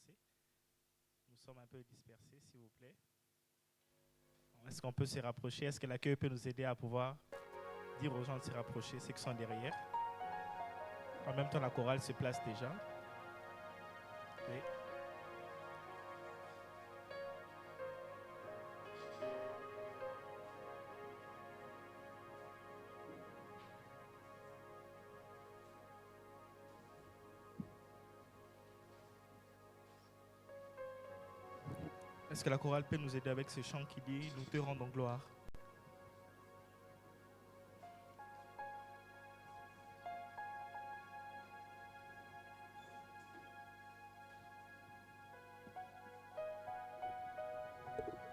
commencer. Nous sommes un peu dispersés, s'il vous plaît. Est-ce qu'on peut se rapprocher? Est-ce que l'accueil peut nous aider à pouvoir dire aux gens de se rapprocher, ceux qui sont derrière? En même temps, la chorale se place déjà. Oui. Est-ce que la chorale peut nous aider avec ce chant qui dit « Nous te rendons gloire » ?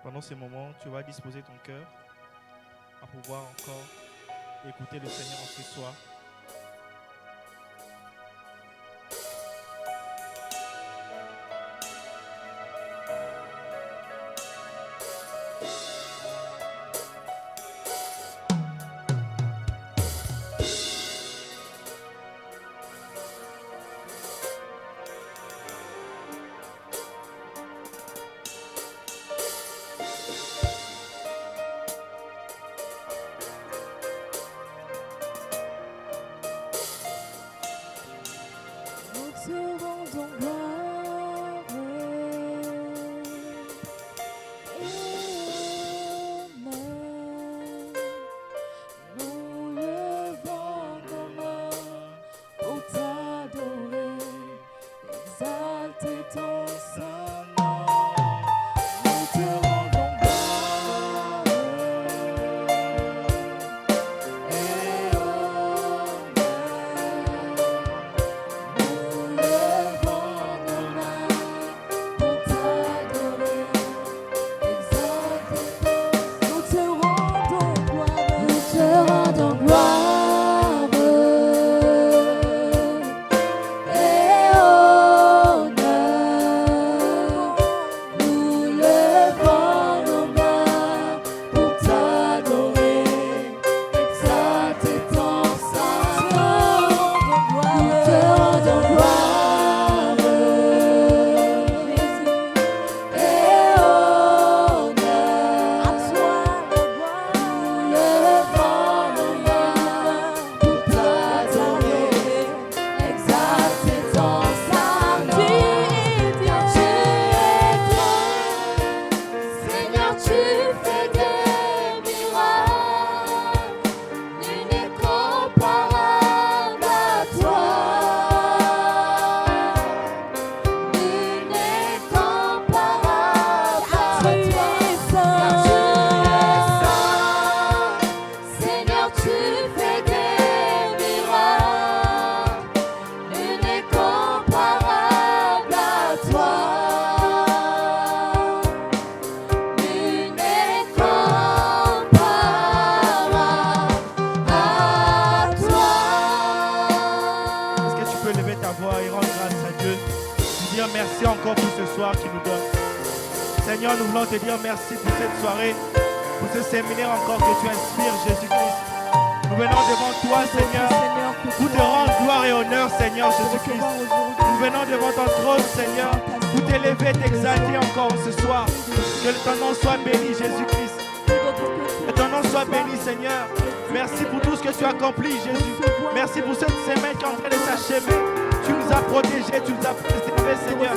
Pendant ce moment, tu vas disposer ton cœur à pouvoir encore écouter le Seigneur en ce soir. Seigneur, nous voulons te dire merci pour cette soirée, pour ce séminaire encore que tu inspires, Jésus-Christ. Nous venons devant toi, Seigneur, pour te rendre gloire et honneur, Seigneur Jésus-Christ. Nous venons devant ton trône, Seigneur, pour t'élever, t'exalter encore ce soir. Que ton nom soit béni, Jésus-Christ. Que ton nom soit béni, Seigneur. Merci pour tout ce que tu as accompli, Jésus. Merci pour cette semaine qui est en train de s'achever. Tu nous as protégés, tu nous as préservés, Seigneur.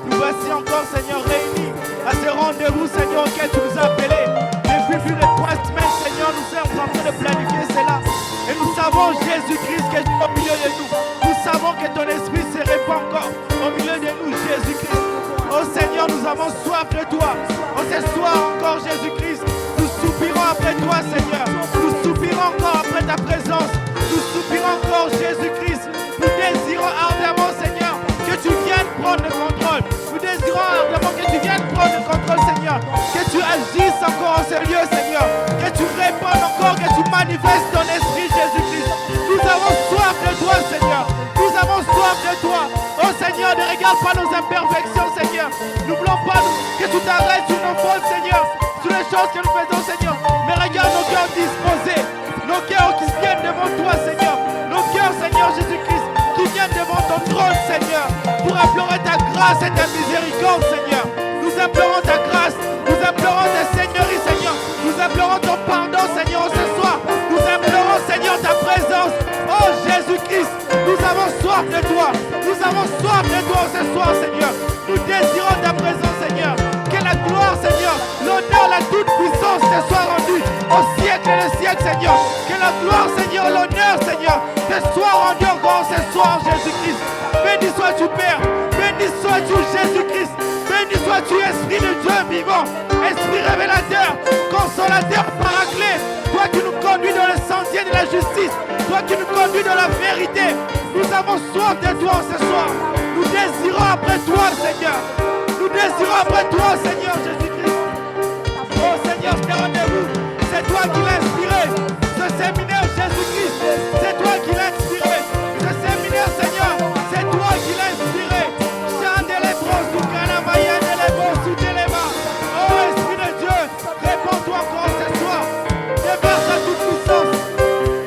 Nous voici encore, Seigneur, réunis à ce rendez-vous, Seigneur, auquel tu nous as appelés. Depuis plus de 3 semaines, Seigneur, nous sommes en train de planifier cela. Et nous savons, Jésus-Christ, que tu es au milieu de nous. Nous savons que ton esprit se répand encore au milieu de nous, Jésus-Christ. Oh Seigneur, nous avons soif de toi. Oh, ce soir encore, Jésus-Christ, nous soupirons après toi, Seigneur. Nous soupirons encore après ta présence. Nous soupirons encore, Jésus-Christ. Nous désirons ardemment, Seigneur, que tu viennes prendre le contrôle. Nous désirons ardemment que tu viennes prendre le contrôle, Seigneur. Que tu agisses encore en ce lieu, Seigneur. Que tu répondes encore, que tu manifestes ton esprit, Jésus-Christ. Nous avons soif de toi, Seigneur. Nous avons soif de toi. Oh Seigneur, ne regarde pas nos imperfections, Seigneur. Nous ne voulons pas que tu t'arrêtes sur nos fautes, Seigneur. Sur les choses que nous faisons, Seigneur. Mais regarde nos cœurs disposés. Nos cœurs qui viennent devant toi, Seigneur. Nos cœurs, Seigneur Jésus-Christ, qui viennent devant ton trône, Seigneur. Pour implorer ta grâce. grâce et ta miséricorde, Seigneur. Nous implorons ta grâce, nous implorons ta seigneurie, Seigneur. Nous implorons ton pardon, Seigneur, ce soir. Nous implorons, Seigneur, ta présence. Oh Jésus-Christ, nous avons soif de toi. Nous avons soif de toi ce soir, Seigneur. Nous désirons ta présence, Seigneur. Que la gloire, Seigneur, l'honneur, la toute-puissance te soit rendue au siècle et le siècle, Seigneur. Que la gloire, Seigneur, l'honneur, Seigneur, te soit rendue encore ce soir, Jésus-Christ. Béni sois-tu, Père. Béni sois-tu, Jésus-Christ. Béni sois-tu, Esprit de Dieu vivant. Esprit révélateur, consolateur, paraclet. Toi qui nous conduis dans le sentier de la justice. Toi qui nous conduis dans la vérité. Nous avons soif de toi ce soir. Nous désirons après toi, Seigneur. Nous désirons après toi, Seigneur Jésus-Christ. Oh Seigneur, je te rendez-vous. C'est toi qui l'as inspiré. Ce séminaire, Jésus-Christ. C'est toi qui l'as inspiré. Ce séminaire, Seigneur, c'est toi qui l'as inspiré. Chante les bros, sous Kanamayen, les bros, sous Téléma. Oh Esprit de Dieu, réponds-toi encore ce soir. Déverse ta toute puissance.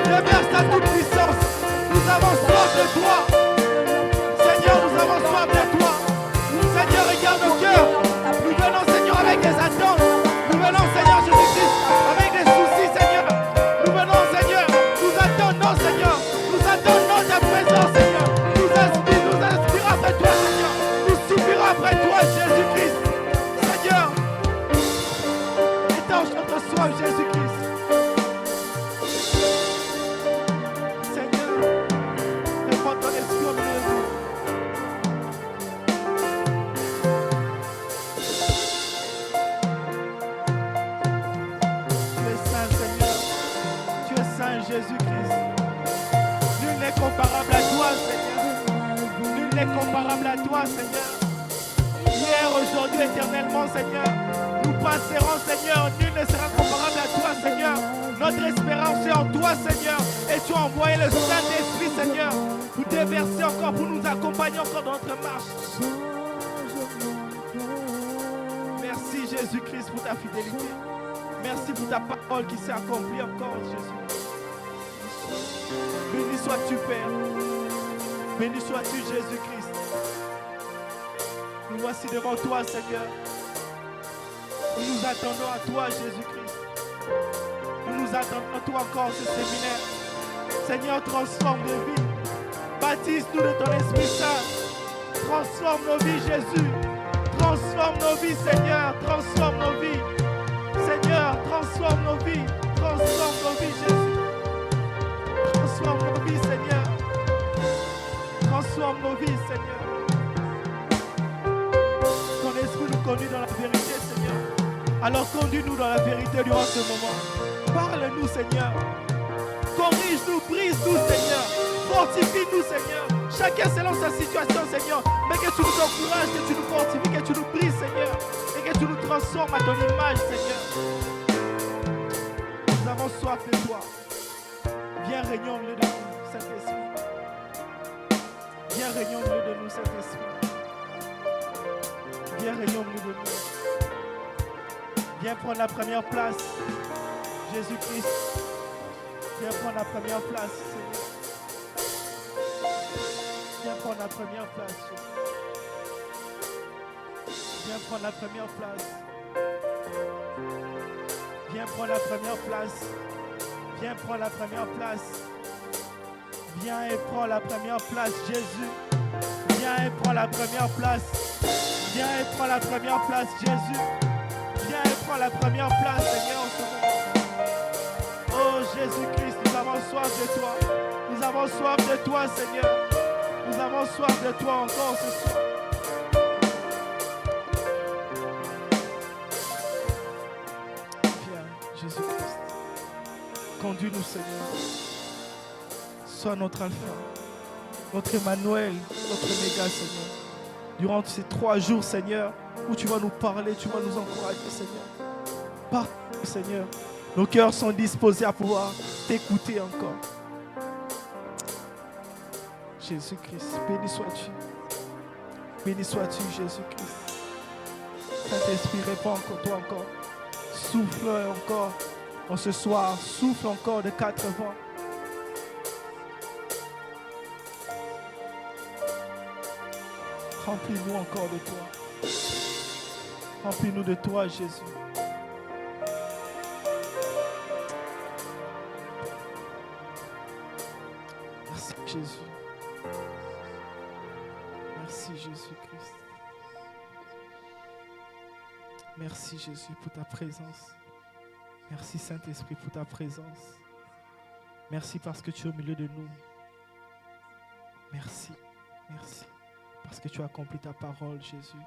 Déverse ta toute puissance. Nous avons soif de toi. Seigneur, nous avons soif de toi. Seigneur, regarde nos cœurs. Nous venons, Seigneur, avec des attentes. Nous venons, Seigneur Jésus-Christ, avec des soucis, Seigneur. Nous venons, Seigneur. Nous attendons, Seigneur. Nous attendons ta présence, Seigneur. Nous inspirons après toi, Seigneur. Nous soupirons après toi, Jésus-Christ. Seigneur, étanche notre soif, Jésus-Christ. Seigneur, réponds ton esprit au milieu de nous. Jésus-Christ. Nul n'est comparable à toi, Seigneur. Nul n'est comparable à toi, Seigneur. Hier, aujourd'hui, éternellement, Seigneur. Nous passerons, Seigneur. Nul ne sera comparable à toi, Seigneur. Notre espérance est en toi, Seigneur. Et tu as envoyé le Saint-Esprit, Seigneur, pour déverser encore, pour nous accompagner encore dans notre marche. Merci, Jésus-Christ, pour ta fidélité. Merci pour ta parole qui s'est accomplie encore, Jésus. Béni sois-tu, Père. Béni sois-tu, Jésus-Christ. Nous voici devant toi, Seigneur. Nous nous attendons à toi, Jésus-Christ. Nous nous attendons à toi encore ce séminaire. Seigneur, transforme nos vies. Baptise-nous de ton Esprit Saint. Transforme nos vies, Jésus. Transforme nos vies, Seigneur. Transforme nos vies. Seigneur, transforme nos vies. Transforme nos vies, Jésus. Transforme nos vies, Seigneur. Transforme nos vies, Seigneur. Ton esprit nous conduit dans la vérité, Seigneur. Alors conduis-nous dans la vérité durant ce moment. Parle-nous, Seigneur. Corrige-nous, brise-nous, Seigneur. Fortifie-nous, Seigneur. Chacun selon sa situation, Seigneur. Mais que tu nous encourages, que tu nous fortifies, que tu nous brises, Seigneur. Et que tu nous transformes à ton image, Seigneur. Nous avons soif de toi. Viens régner au milieu de nous, Saint-Esprit. Viens régner au milieu de nous, Saint-Esprit. Viens régner au milieu de nous. Viens prendre la première place, Jésus-Christ. Viens prendre la première place, Seigneur. Viens prendre la première place, Jésus. Viens prendre la première place. Viens prendre la première place. Viens prendre la première place. Viens et prends la première place, Jésus. Viens et prends la première place. Viens et prends la première place, Jésus. Viens et prends la première place, Seigneur, en ce moment. Oh Jésus-Christ, nous avons soif de toi. Nous avons soif de toi, Seigneur. Nous avons soif de toi encore ce soir. Viens, Jésus-Christ. Conduis-nous, Seigneur. Sois notre alpha, notre Emmanuel, notre Oméga, Seigneur. Durant ces 3 jours, Seigneur, où tu vas nous parler, tu vas nous encourager, Seigneur. Parle-nous, Seigneur. Nos cœurs sont disposés à pouvoir t'écouter encore. Jésus-Christ, béni sois-tu. Béni sois-tu, Jésus-Christ. Saint-Esprit, réponds encore, toi encore. Souffle encore en ce soir. Souffle encore de 4 vents. Remplis-nous encore de toi. Remplis-nous de toi, Jésus. Merci, Jésus. Merci, Jésus-Christ. Merci, Jésus, pour ta présence. Merci, Saint-Esprit, pour ta présence. Merci parce que tu es au milieu de nous. Merci, merci. Parce que tu as accompli ta parole, Jésus.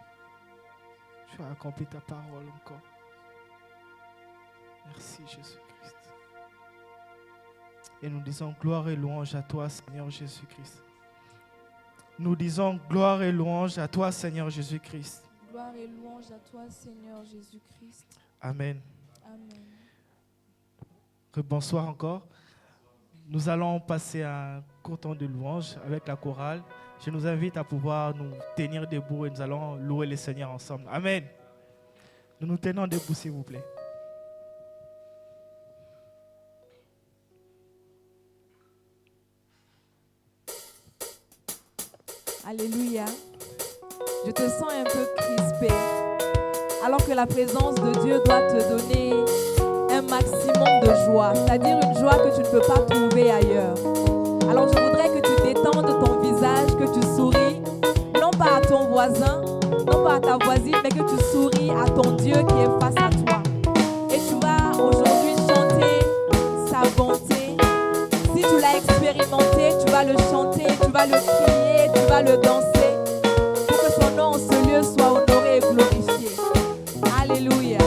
Tu as accompli ta parole encore. Merci, Jésus-Christ. Et nous disons gloire et louange à toi, Seigneur Jésus-Christ. Nous disons gloire et louange à toi, Seigneur Jésus-Christ. Gloire et louange à toi, Seigneur Jésus-Christ. Amen. Amen. Bonsoir encore. Nous allons passer un court temps de louange avec la chorale. Je nous invite à pouvoir nous tenir debout et nous allons louer le Seigneur ensemble. Amen. Nous nous tenons debout, s'il vous plaît. Alléluia. Je te sens un peu crispé, alors que la présence de Dieu doit te donner un maximum de joie, c'est-à-dire une joie que tu ne peux pas trouver ailleurs. Alors je voudrais que tu détendes ton visage, que tu souris, non pas à ton voisin, non pas à ta voisine, mais que tu souris à ton Dieu qui est face à toi. Et tu vas aujourd'hui chanter sa bonté. Si tu l'as expérimenté, tu vas le chanter, tu vas le crier, tu vas le danser, pour que son nom en ce lieu soit honoré et glorifié. Alléluia.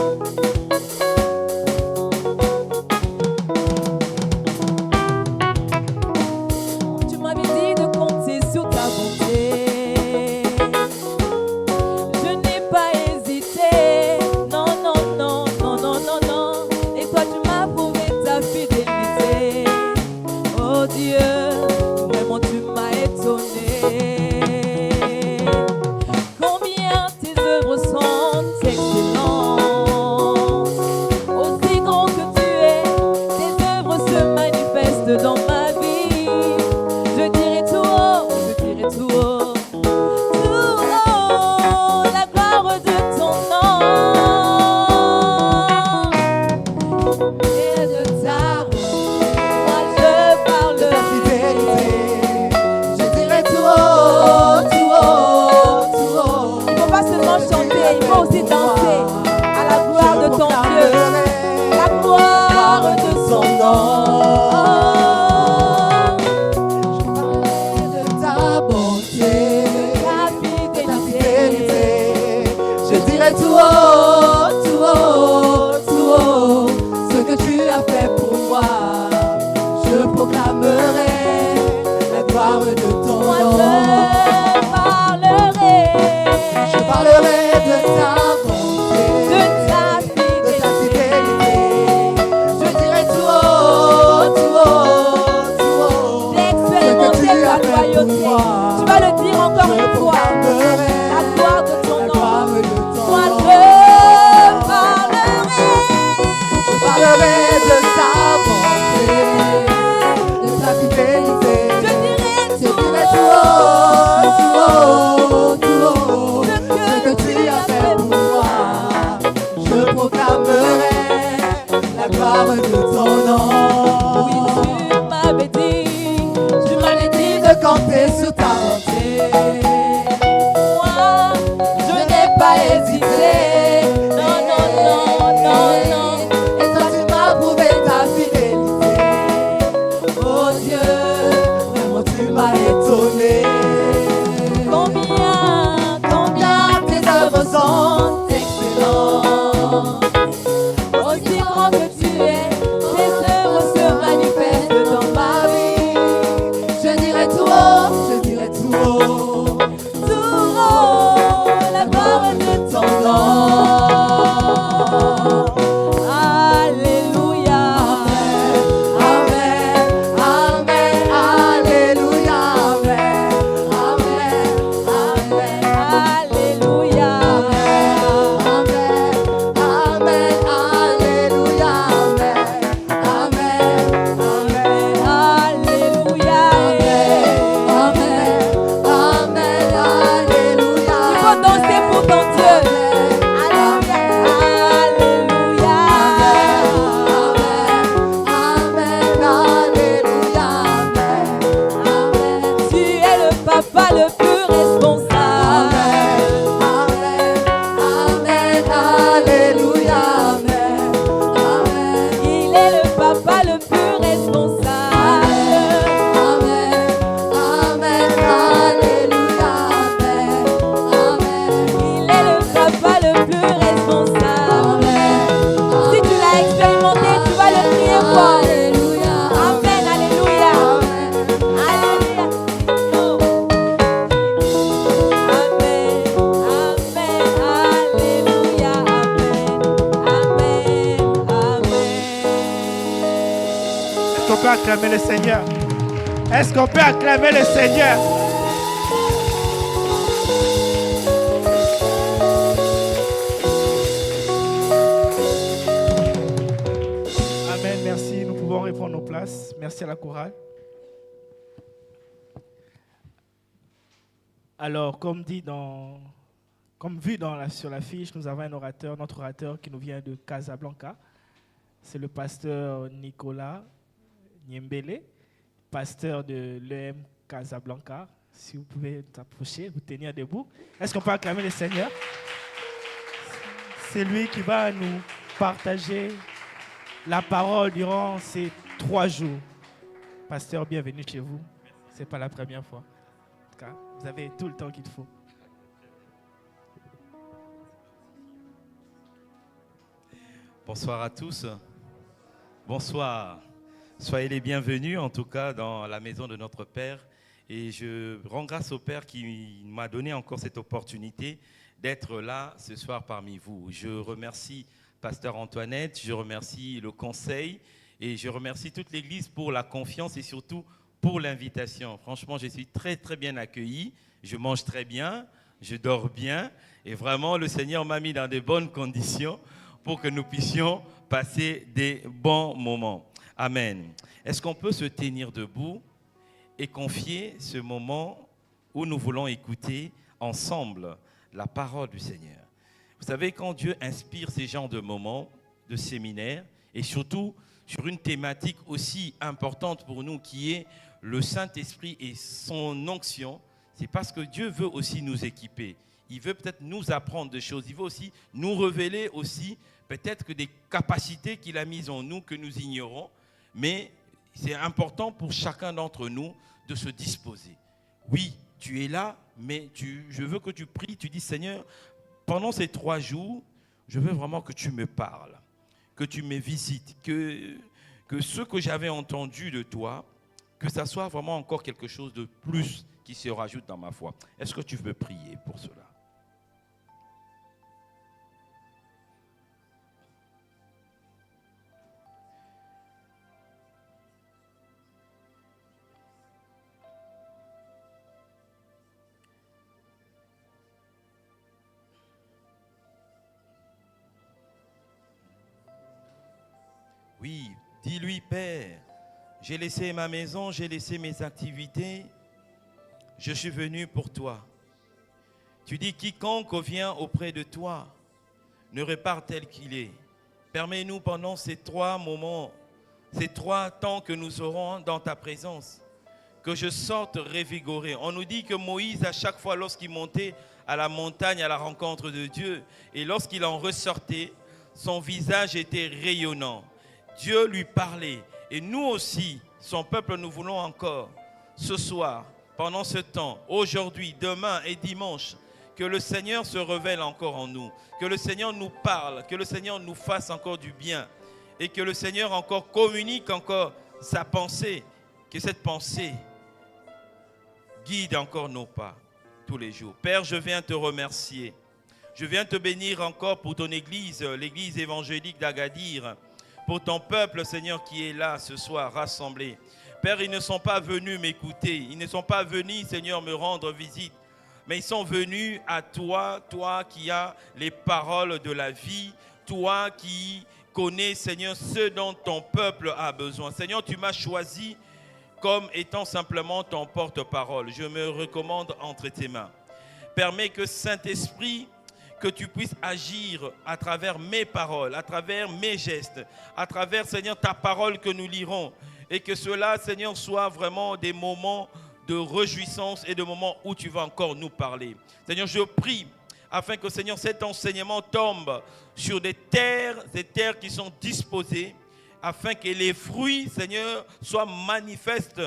Tu m'avais dit de compter sur ta bonté. Je n'ai pas hésité. Non, non, non, non, non, non, non. Et toi, tu m'as prouvé ta fidélité. Oh Dieu, vraiment tu m'as étonné. Combien tes œuvres sont excellentes. Aussi grand que tu es, tes œuvres se manifestent dans ma vie. Je dirai tout haut, la gloire de ton nom. Et de ta moi je parlerai. Je dirai tout haut, tout haut, tout haut. Il ne faut pas seulement chanter, il faut aussi danser à la gloire de ton Dieu, la gloire de son nom. De ta bonté, Ta ta fidélité, fidélité. Je dirai tout haut, tout haut, tout haut, ce que tu as fait pour moi. Je proclamerai la gloire de ton moi nom. je parlerai Je parlerai de ta bonté, de ta de ta fidélité. fidélité. Je dirai tout haut, tout haut, tout haut, J'ai ce que expérimenté tu ta as fait pour loyauté. moi. Tu vas le dire encore Je une fois. proclamerai La gloire de ton la nom. gloire de ton Moi nom. je parlerai. Je parlerai de ta bonté, de ta fidélité. Je dirai tout haut, tout haut, tout haut, ce que tu as fait pour moi. Je proclamerai la gloire de ton nom. Oui, tu m'avais dit de compter sur ta bonté. moi, Je n'ai pas hésité. non, non, non, non, non. Et toi tu m'as prouvé ta fidélité. Oh Dieu, vraiment tu m'as étonné. Combien Tes œuvres sont excellentes. aussi grand que tu es, tes œuvres se manifestent dans ma vie. Je dirai tout haut, je dirai tout haut, Tout haut, la gloire de ton nom. Alléluia. Amen, amen, alléluia, amen, papa le plus responsable. Amen, amen, alléluia, amen, amen. Il est le papa le plus responsable. Amen, amen, alléluia, amen, amen. Il est le papa le plus responsable. Si tu l'as expérimenté, tu vas le crier fort. Alléluia, Amen, alléluia. Alléluia. Oh. Amen, amen, alléluia. Amen, amen, Est-ce qu'on peut acclamer le Seigneur? Est-ce qu'on peut acclamer le Seigneur? Amen, merci. Nous pouvons reprendre nos places. Merci à la chorale. Alors, comme vu sur l'affiche, nous avons notre orateur qui nous vient de Casablanca. C'est le pasteur Nicolas Niembele, pasteur de l'EM Casablanca. Si vous pouvez t'approcher, vous tenir debout. Est-ce qu'on peut acclamer le Seigneur? C'est lui qui va nous partager la parole durant ces 3 jours. Pasteur, bienvenue chez vous. Ce n'est pas la première fois. En tout cas, vous avez tout le temps qu'il faut. Bonsoir à tous. Bonsoir. Soyez les bienvenus en tout cas dans la maison de notre Père. Et je rends grâce au Père qui m'a donné encore cette opportunité d'être là ce soir parmi vous. Je remercie Pasteur Antoinette, je remercie le conseil et je remercie toute l'Église pour la confiance et surtout pour l'invitation. Franchement, je suis très très bien accueilli, je mange très bien, je dors bien et vraiment le Seigneur m'a mis dans de bonnes conditions pour que nous puissions passer des bons moments. Amen. Est-ce qu'on peut se tenir debout et confier ce moment où nous voulons écouter ensemble la parole du Seigneur? Vous savez, quand Dieu inspire ces genres de moments, de séminaires, et surtout sur une thématique aussi importante pour nous qui est le Saint-Esprit et son onction, c'est parce que Dieu veut aussi nous équiper. Il veut peut-être nous apprendre des choses. Il veut aussi nous révéler aussi peut-être que des capacités qu'il a mises en nous que nous ignorons. Mais c'est important pour chacun d'entre nous de se disposer. Oui, tu es là, mais je veux que tu pries, tu dis Seigneur, pendant ces 3 jours, je veux vraiment que tu me parles, que tu me visites, que ce que j'avais entendu de toi, que ça soit vraiment encore quelque chose de plus qui se rajoute dans ma foi. Est-ce que tu veux prier pour cela? Oui, dis-lui, Père, j'ai laissé ma maison, j'ai laissé mes activités, je suis venu pour toi. Tu dis, quiconque vient auprès de toi ne repart tel qu'il est. Permets-nous pendant ces 3 moments, ces 3 temps que nous aurons dans ta présence, que je sorte revigoré. On nous dit que Moïse, à chaque fois lorsqu'il montait à la montagne à la rencontre de Dieu, et lorsqu'il en ressortait, son visage était rayonnant. Dieu lui parlait. Et nous aussi, son peuple, nous voulons encore, ce soir, pendant ce temps, aujourd'hui, demain et dimanche, que le Seigneur se révèle encore en nous, que le Seigneur nous parle, que le Seigneur nous fasse encore du bien et que le Seigneur encore communique encore sa pensée, que cette pensée guide encore nos pas tous les jours. Père, je viens te remercier. Je viens te bénir encore pour ton Église, l'Église évangélique d'Agadir, pour ton peuple, Seigneur, qui est là ce soir, rassemblé. Père, ils ne sont pas venus m'écouter, ils ne sont pas venus, Seigneur, me rendre visite, mais ils sont venus à toi, toi qui as les paroles de la vie, toi qui connais, Seigneur, ce dont ton peuple a besoin. Seigneur, tu m'as choisi comme étant simplement ton porte-parole. Je me recommande entre tes mains. Permets que Saint-Esprit, que tu puisses agir à travers mes paroles, à travers mes gestes, à travers, Seigneur, ta parole que nous lirons. Et que cela, Seigneur, soit vraiment des moments de réjouissance et de moments où tu vas encore nous parler. Seigneur, je prie afin que, Seigneur, cet enseignement tombe sur des terres qui sont disposées, afin que les fruits, Seigneur, soient manifestes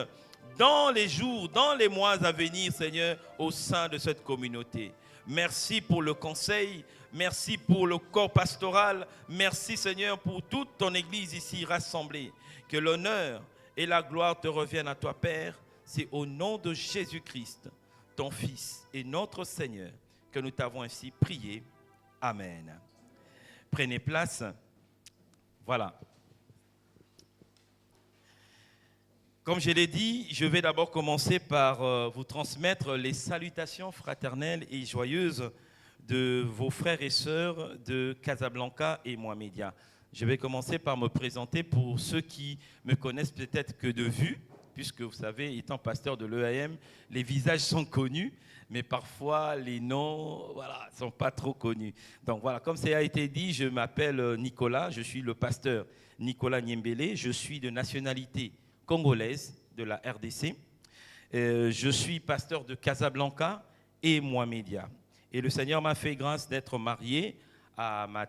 dans les jours, dans les mois à venir, Seigneur, au sein de cette communauté. Merci pour le conseil, merci pour le corps pastoral, merci, Seigneur, pour toute ton Église ici rassemblée. Que l'honneur et la gloire te reviennent à toi, Père. C'est au nom de Jésus-Christ, ton Fils et notre Seigneur, que nous t'avons ainsi prié. Amen. Prenez place. Voilà. Comme je l'ai dit, je vais d'abord commencer par vous transmettre les salutations fraternelles et joyeuses de vos frères et sœurs de Casablanca et Mohamedia. Je vais commencer par me présenter pour ceux qui me connaissent peut-être que de vue, puisque vous savez, étant pasteur de l'EAM, les visages sont connus, mais parfois les noms ne sont pas trop connus. Donc voilà, comme ça a été dit, je m'appelle Nicolas, je suis le pasteur Nicolas Niembélé, je suis de nationalité congolaise de la RDC. Je suis pasteur de Casablanca et Mohamedia. Et le Seigneur m'a fait grâce d'être marié à ma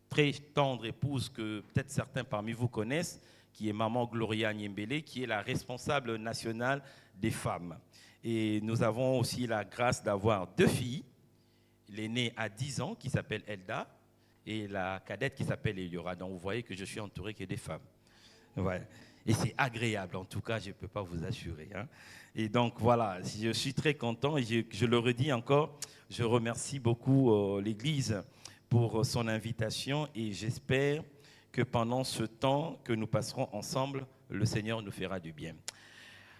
très tendre épouse que peut-être certains parmi vous connaissent, qui est maman Gloria Niembélé, qui est la responsable nationale des femmes. Et nous avons aussi la grâce d'avoir 2 filles. L'aînée a 10 ans, qui s'appelle Elda, et la cadette qui s'appelle Eliora. Donc vous voyez que je suis entouré que des femmes. Ouais. Et c'est agréable, en tout cas, je ne peux pas vous assurer. Hein. Et donc voilà, je suis très content et je le redis encore, je remercie beaucoup l'Église pour son invitation et j'espère que pendant ce temps que nous passerons ensemble, le Seigneur nous fera du bien.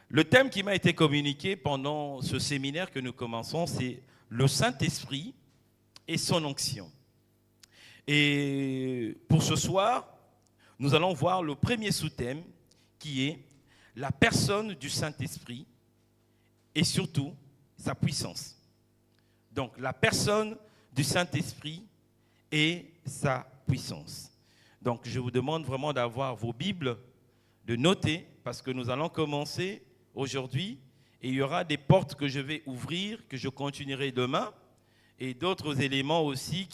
Le thème qui m'a été communiqué pendant ce séminaire que nous commençons, c'est le Saint-Esprit et son onction. Et pour ce soir, nous allons voir le premier sous-thème qui est la personne du Saint-Esprit et surtout sa puissance. Donc la personne du Saint-Esprit et sa puissance. Donc je vous demande vraiment d'avoir vos Bibles, de noter, parce que nous allons commencer aujourd'hui et il y aura des portes que je vais ouvrir, que je continuerai demain et d'autres éléments aussi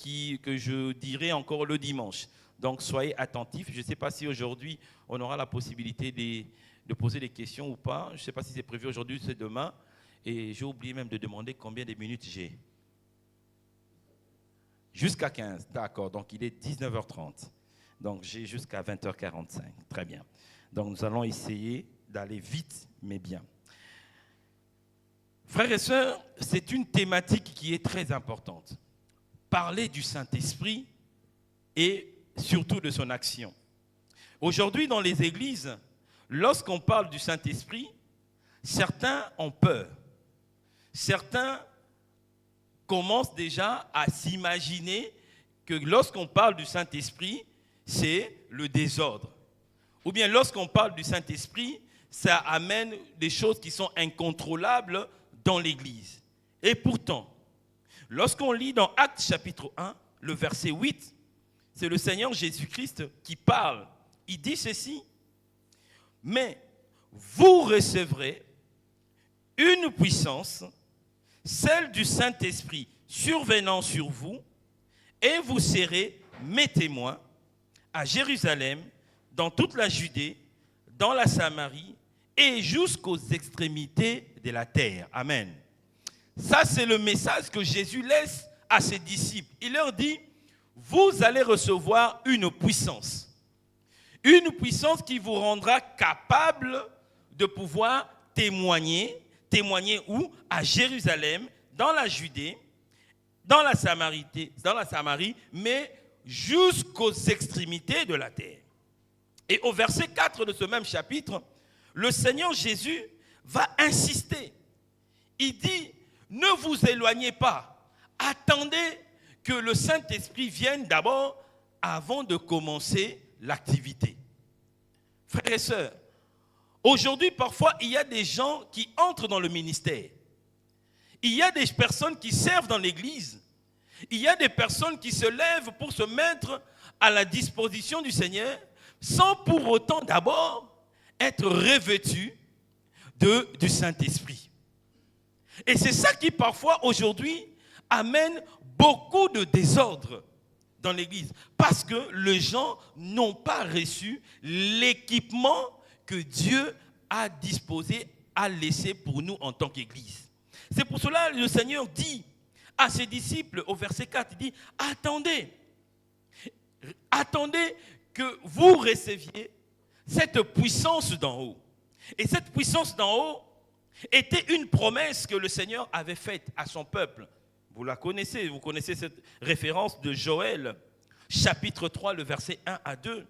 que je dirai encore le dimanche. Donc soyez attentifs. Je ne sais pas si aujourd'hui on aura la possibilité de poser des questions ou pas. Je ne sais pas si c'est prévu aujourd'hui ou c'est demain. Et j'ai oublié même de demander combien de minutes j'ai. Jusqu'à 15, d'accord. Donc il est 19h30. Donc j'ai jusqu'à 20h45. Très bien. Donc nous allons essayer d'aller vite, mais bien. Frères et sœurs, c'est une thématique qui est très importante. Parler du Saint-Esprit et surtout de son action. Aujourd'hui, dans les églises, lorsqu'on parle du Saint-Esprit, certains ont peur. Certains commencent déjà à s'imaginer que lorsqu'on parle du Saint-Esprit, c'est le désordre. Ou bien lorsqu'on parle du Saint-Esprit, ça amène des choses qui sont incontrôlables dans l'église. Et pourtant, lorsqu'on lit dans Actes chapitre 1, le verset 8, c'est le Seigneur Jésus-Christ qui parle. Il dit ceci, « Mais vous recevrez une puissance, celle du Saint-Esprit survenant sur vous, et vous serez mes témoins à Jérusalem, dans toute la Judée, dans la Samarie et jusqu'aux extrémités de la terre. » Amen. Ça, c'est le message que Jésus laisse à ses disciples. Il leur dit, vous allez recevoir une puissance qui vous rendra capable de pouvoir témoigner où? À Jérusalem, dans la Judée, dans la Samarie, mais jusqu'aux extrémités de la terre. Et au verset 4 de ce même chapitre, le Seigneur Jésus va insister. Il dit, ne vous éloignez pas, attendez que le Saint-Esprit vienne d'abord avant de commencer l'activité. Frères et sœurs, aujourd'hui, parfois, il y a des gens qui entrent dans le ministère. Il y a des personnes qui servent dans l'église. Il y a des personnes qui se lèvent pour se mettre à la disposition du Seigneur sans pour autant d'abord être revêtus du Saint-Esprit. Et c'est ça qui parfois aujourd'hui amène beaucoup de désordre dans l'église. Parce que les gens n'ont pas reçu l'équipement que Dieu a disposé, a laissé pour nous en tant qu'église. C'est pour cela que le Seigneur dit à ses disciples au verset 4, il dit, attendez que vous receviez cette puissance d'en haut. Et cette puissance d'en haut était une promesse que le Seigneur avait faite à son peuple. Vous la connaissez, vous connaissez cette référence de Joël, chapitre 3, le verset 1 à 2,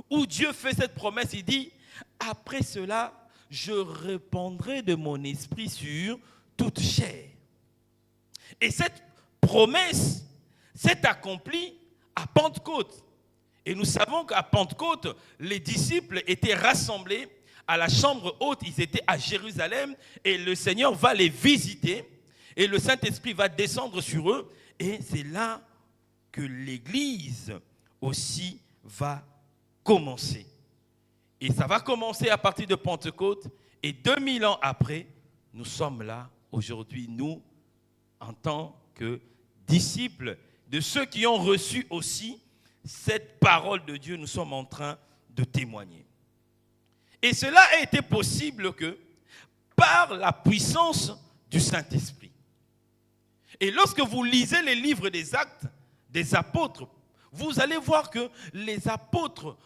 où Dieu fait cette promesse, il dit, après cela, je répandrai de mon esprit sur toute chair. Et cette promesse s'est accomplie à Pentecôte. Et nous savons qu'à Pentecôte, les disciples étaient rassemblés à la chambre haute, ils étaient à Jérusalem, et le Seigneur va les visiter, et le Saint-Esprit va descendre sur eux, et c'est là que l'Église aussi va commencer. Et ça va commencer à partir de Pentecôte, et 2000 ans après, nous sommes là aujourd'hui, nous, en tant que disciples de ceux qui ont reçu aussi cette parole de Dieu, nous sommes en train de témoigner. Et cela a été possible que par la puissance du Saint-Esprit. Et lorsque vous lisez les livres des Actes des apôtres, vous allez voir que les apôtres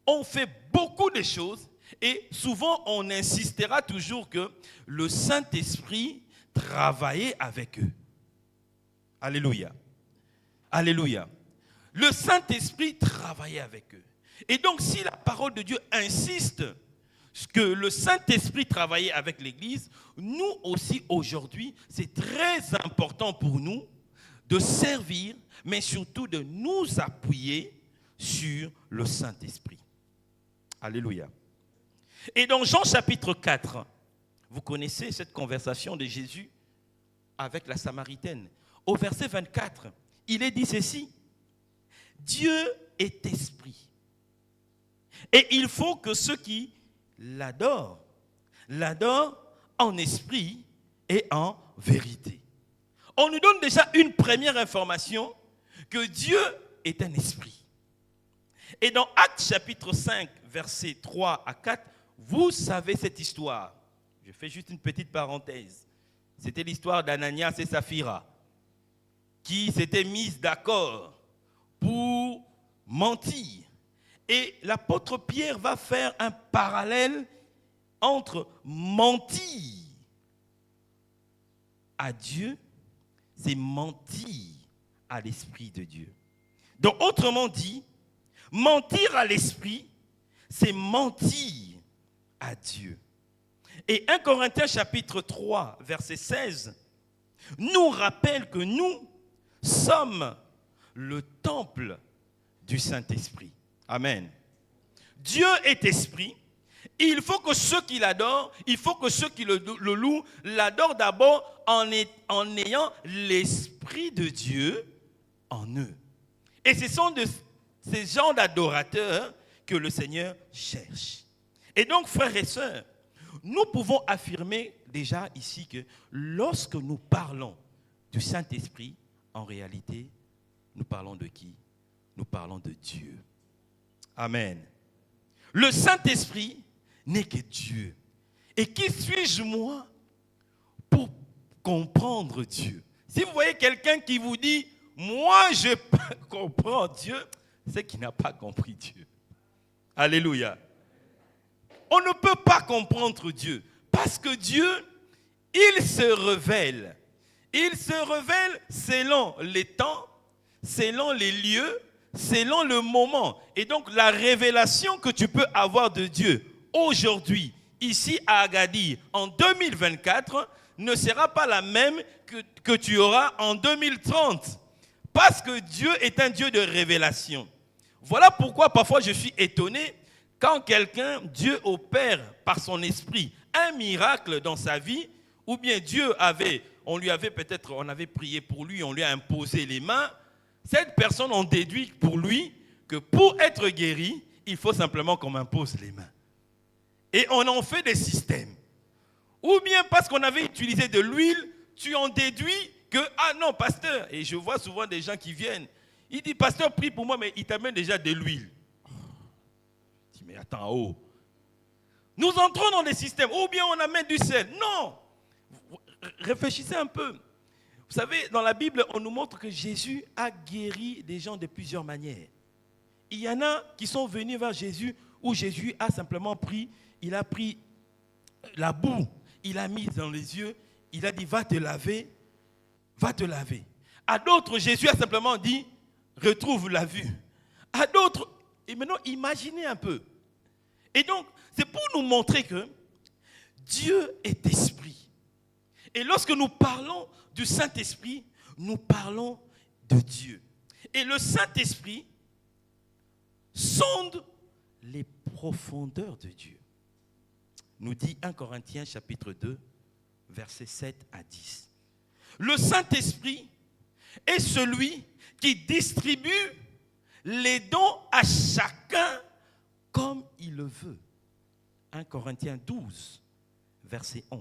ont fait beaucoup de choses et souvent on insistera toujours que le Saint-Esprit travaillait avec eux. Alléluia. Alléluia. Le Saint-Esprit travaillait avec eux. Et donc si la parole de Dieu insiste que le Saint-Esprit travaillait avec l'Église, nous aussi aujourd'hui, c'est très important pour nous de servir, mais surtout de nous appuyer sur le Saint-Esprit. Alléluia. Et dans Jean chapitre 4, vous connaissez cette conversation de Jésus avec la Samaritaine. Au verset 24, il est dit ceci, Dieu est esprit. Et il faut que ceux qui l'adorent en esprit et en vérité. On nous donne déjà une première information que Dieu est un esprit. Et dans Actes chapitre 5, versets 3 à 4, vous savez cette histoire. Je fais juste une petite parenthèse. C'était l'histoire d'Ananias et Saphira qui s'étaient mises d'accord pour mentir. Et l'apôtre Pierre va faire un parallèle entre mentir à Dieu, c'est mentir à l'Esprit de Dieu. Donc, autrement dit, mentir à l'Esprit, c'est mentir à Dieu. Et 1 Corinthiens chapitre 3, verset 16, nous rappelle que nous sommes le temple du Saint-Esprit. Amen. Dieu est esprit. Il faut que ceux qui l'adorent, il faut que ceux qui le louent, l'adorent d'abord en ayant l'Esprit de Dieu en eux. Et ce sont de ces gens d'adorateurs que le Seigneur cherche. Et donc, frères et sœurs, nous pouvons affirmer déjà ici que lorsque nous parlons du Saint-Esprit, en réalité, nous parlons de qui? Nous parlons de Dieu. Amen. Le Saint-Esprit n'est que Dieu. Et qui suis-je moi pour comprendre Dieu? Si vous voyez quelqu'un qui vous dit « Moi, je comprends Dieu », c'est qu'il n'a pas compris Dieu. Alléluia. On ne peut pas comprendre Dieu parce que Dieu, il se révèle. Il se révèle selon les temps, selon les lieux, selon le moment. Et donc, la révélation que tu peux avoir de Dieu aujourd'hui, ici à Agadir, en 2024, ne sera pas la même que tu auras en 2030. Parce que Dieu est un Dieu de révélation. Voilà pourquoi parfois je suis étonné quand quelqu'un, Dieu opère par son esprit un miracle dans sa vie, ou bien on avait prié pour lui, on lui a imposé les mains. Cette personne, on déduit pour lui que pour être guéri, il faut simplement qu'on m'impose les mains. Et on en fait des systèmes Ou bien parce qu'on avait utilisé de l'huile, tu en déduis que, ah non, pasteur, et je vois souvent des gens qui viennent, il dit, pasteur, prie pour moi, mais il t'amène déjà de l'huile. Je dis, mais attends, oh. Nous entrons dans des systèmes, ou bien on amène du sel. Non. Réfléchissez un peu. Vous savez, dans la Bible, on nous montre que Jésus a guéri des gens de plusieurs manières. Il y en a qui sont venus vers Jésus, où Jésus a simplement pris, il a pris la boue, il a mis dans les yeux, il a dit, va te laver, va te laver. À d'autres, Jésus a simplement dit, retrouve la vue. À d'autres, et maintenant, imaginez un peu. Et donc, c'est pour nous montrer que Dieu est esprit. Et lorsque nous parlons du Saint-Esprit, nous parlons de Dieu. Et le Saint-Esprit sonde les profondeurs de Dieu. Nous dit 1 Corinthiens chapitre 2, versets 7 à 10. Le Saint-Esprit est celui qui distribue les dons à chacun comme il le veut. 1 Corinthiens 12, verset 11.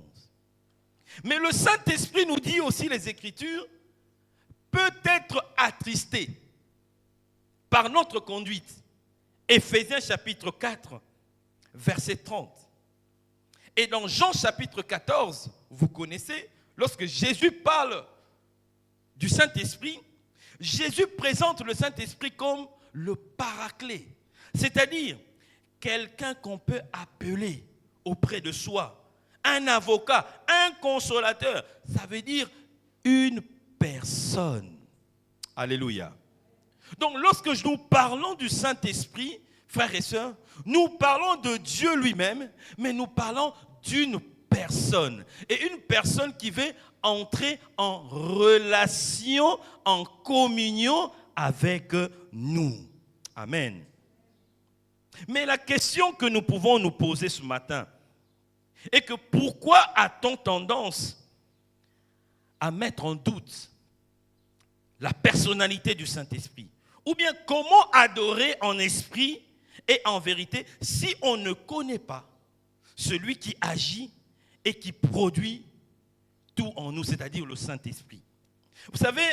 Mais le Saint-Esprit, nous dit aussi les Écritures, peut être attristé par notre conduite. Éphésiens chapitre 4, verset 30. Et dans Jean chapitre 14, vous connaissez, lorsque Jésus parle du Saint-Esprit, Jésus présente le Saint-Esprit comme le paraclet, c'est-à-dire quelqu'un qu'on peut appeler auprès de soi, un avocat, un consolateur, ça veut dire une personne. Alléluia. Donc lorsque nous parlons du Saint-Esprit, frères et sœurs, nous parlons de Dieu lui-même, mais nous parlons d'une personne. Et une personne qui veut entrer en relation, en communion avec nous. Amen. Mais la question que nous pouvons nous poser ce matin est que pourquoi a-t-on tendance à mettre en doute la personnalité du Saint-Esprit? Ou bien comment adorer en esprit et en vérité si on ne connaît pas celui qui agit et qui produit tout en nous, c'est-à-dire le Saint-Esprit? Vous savez,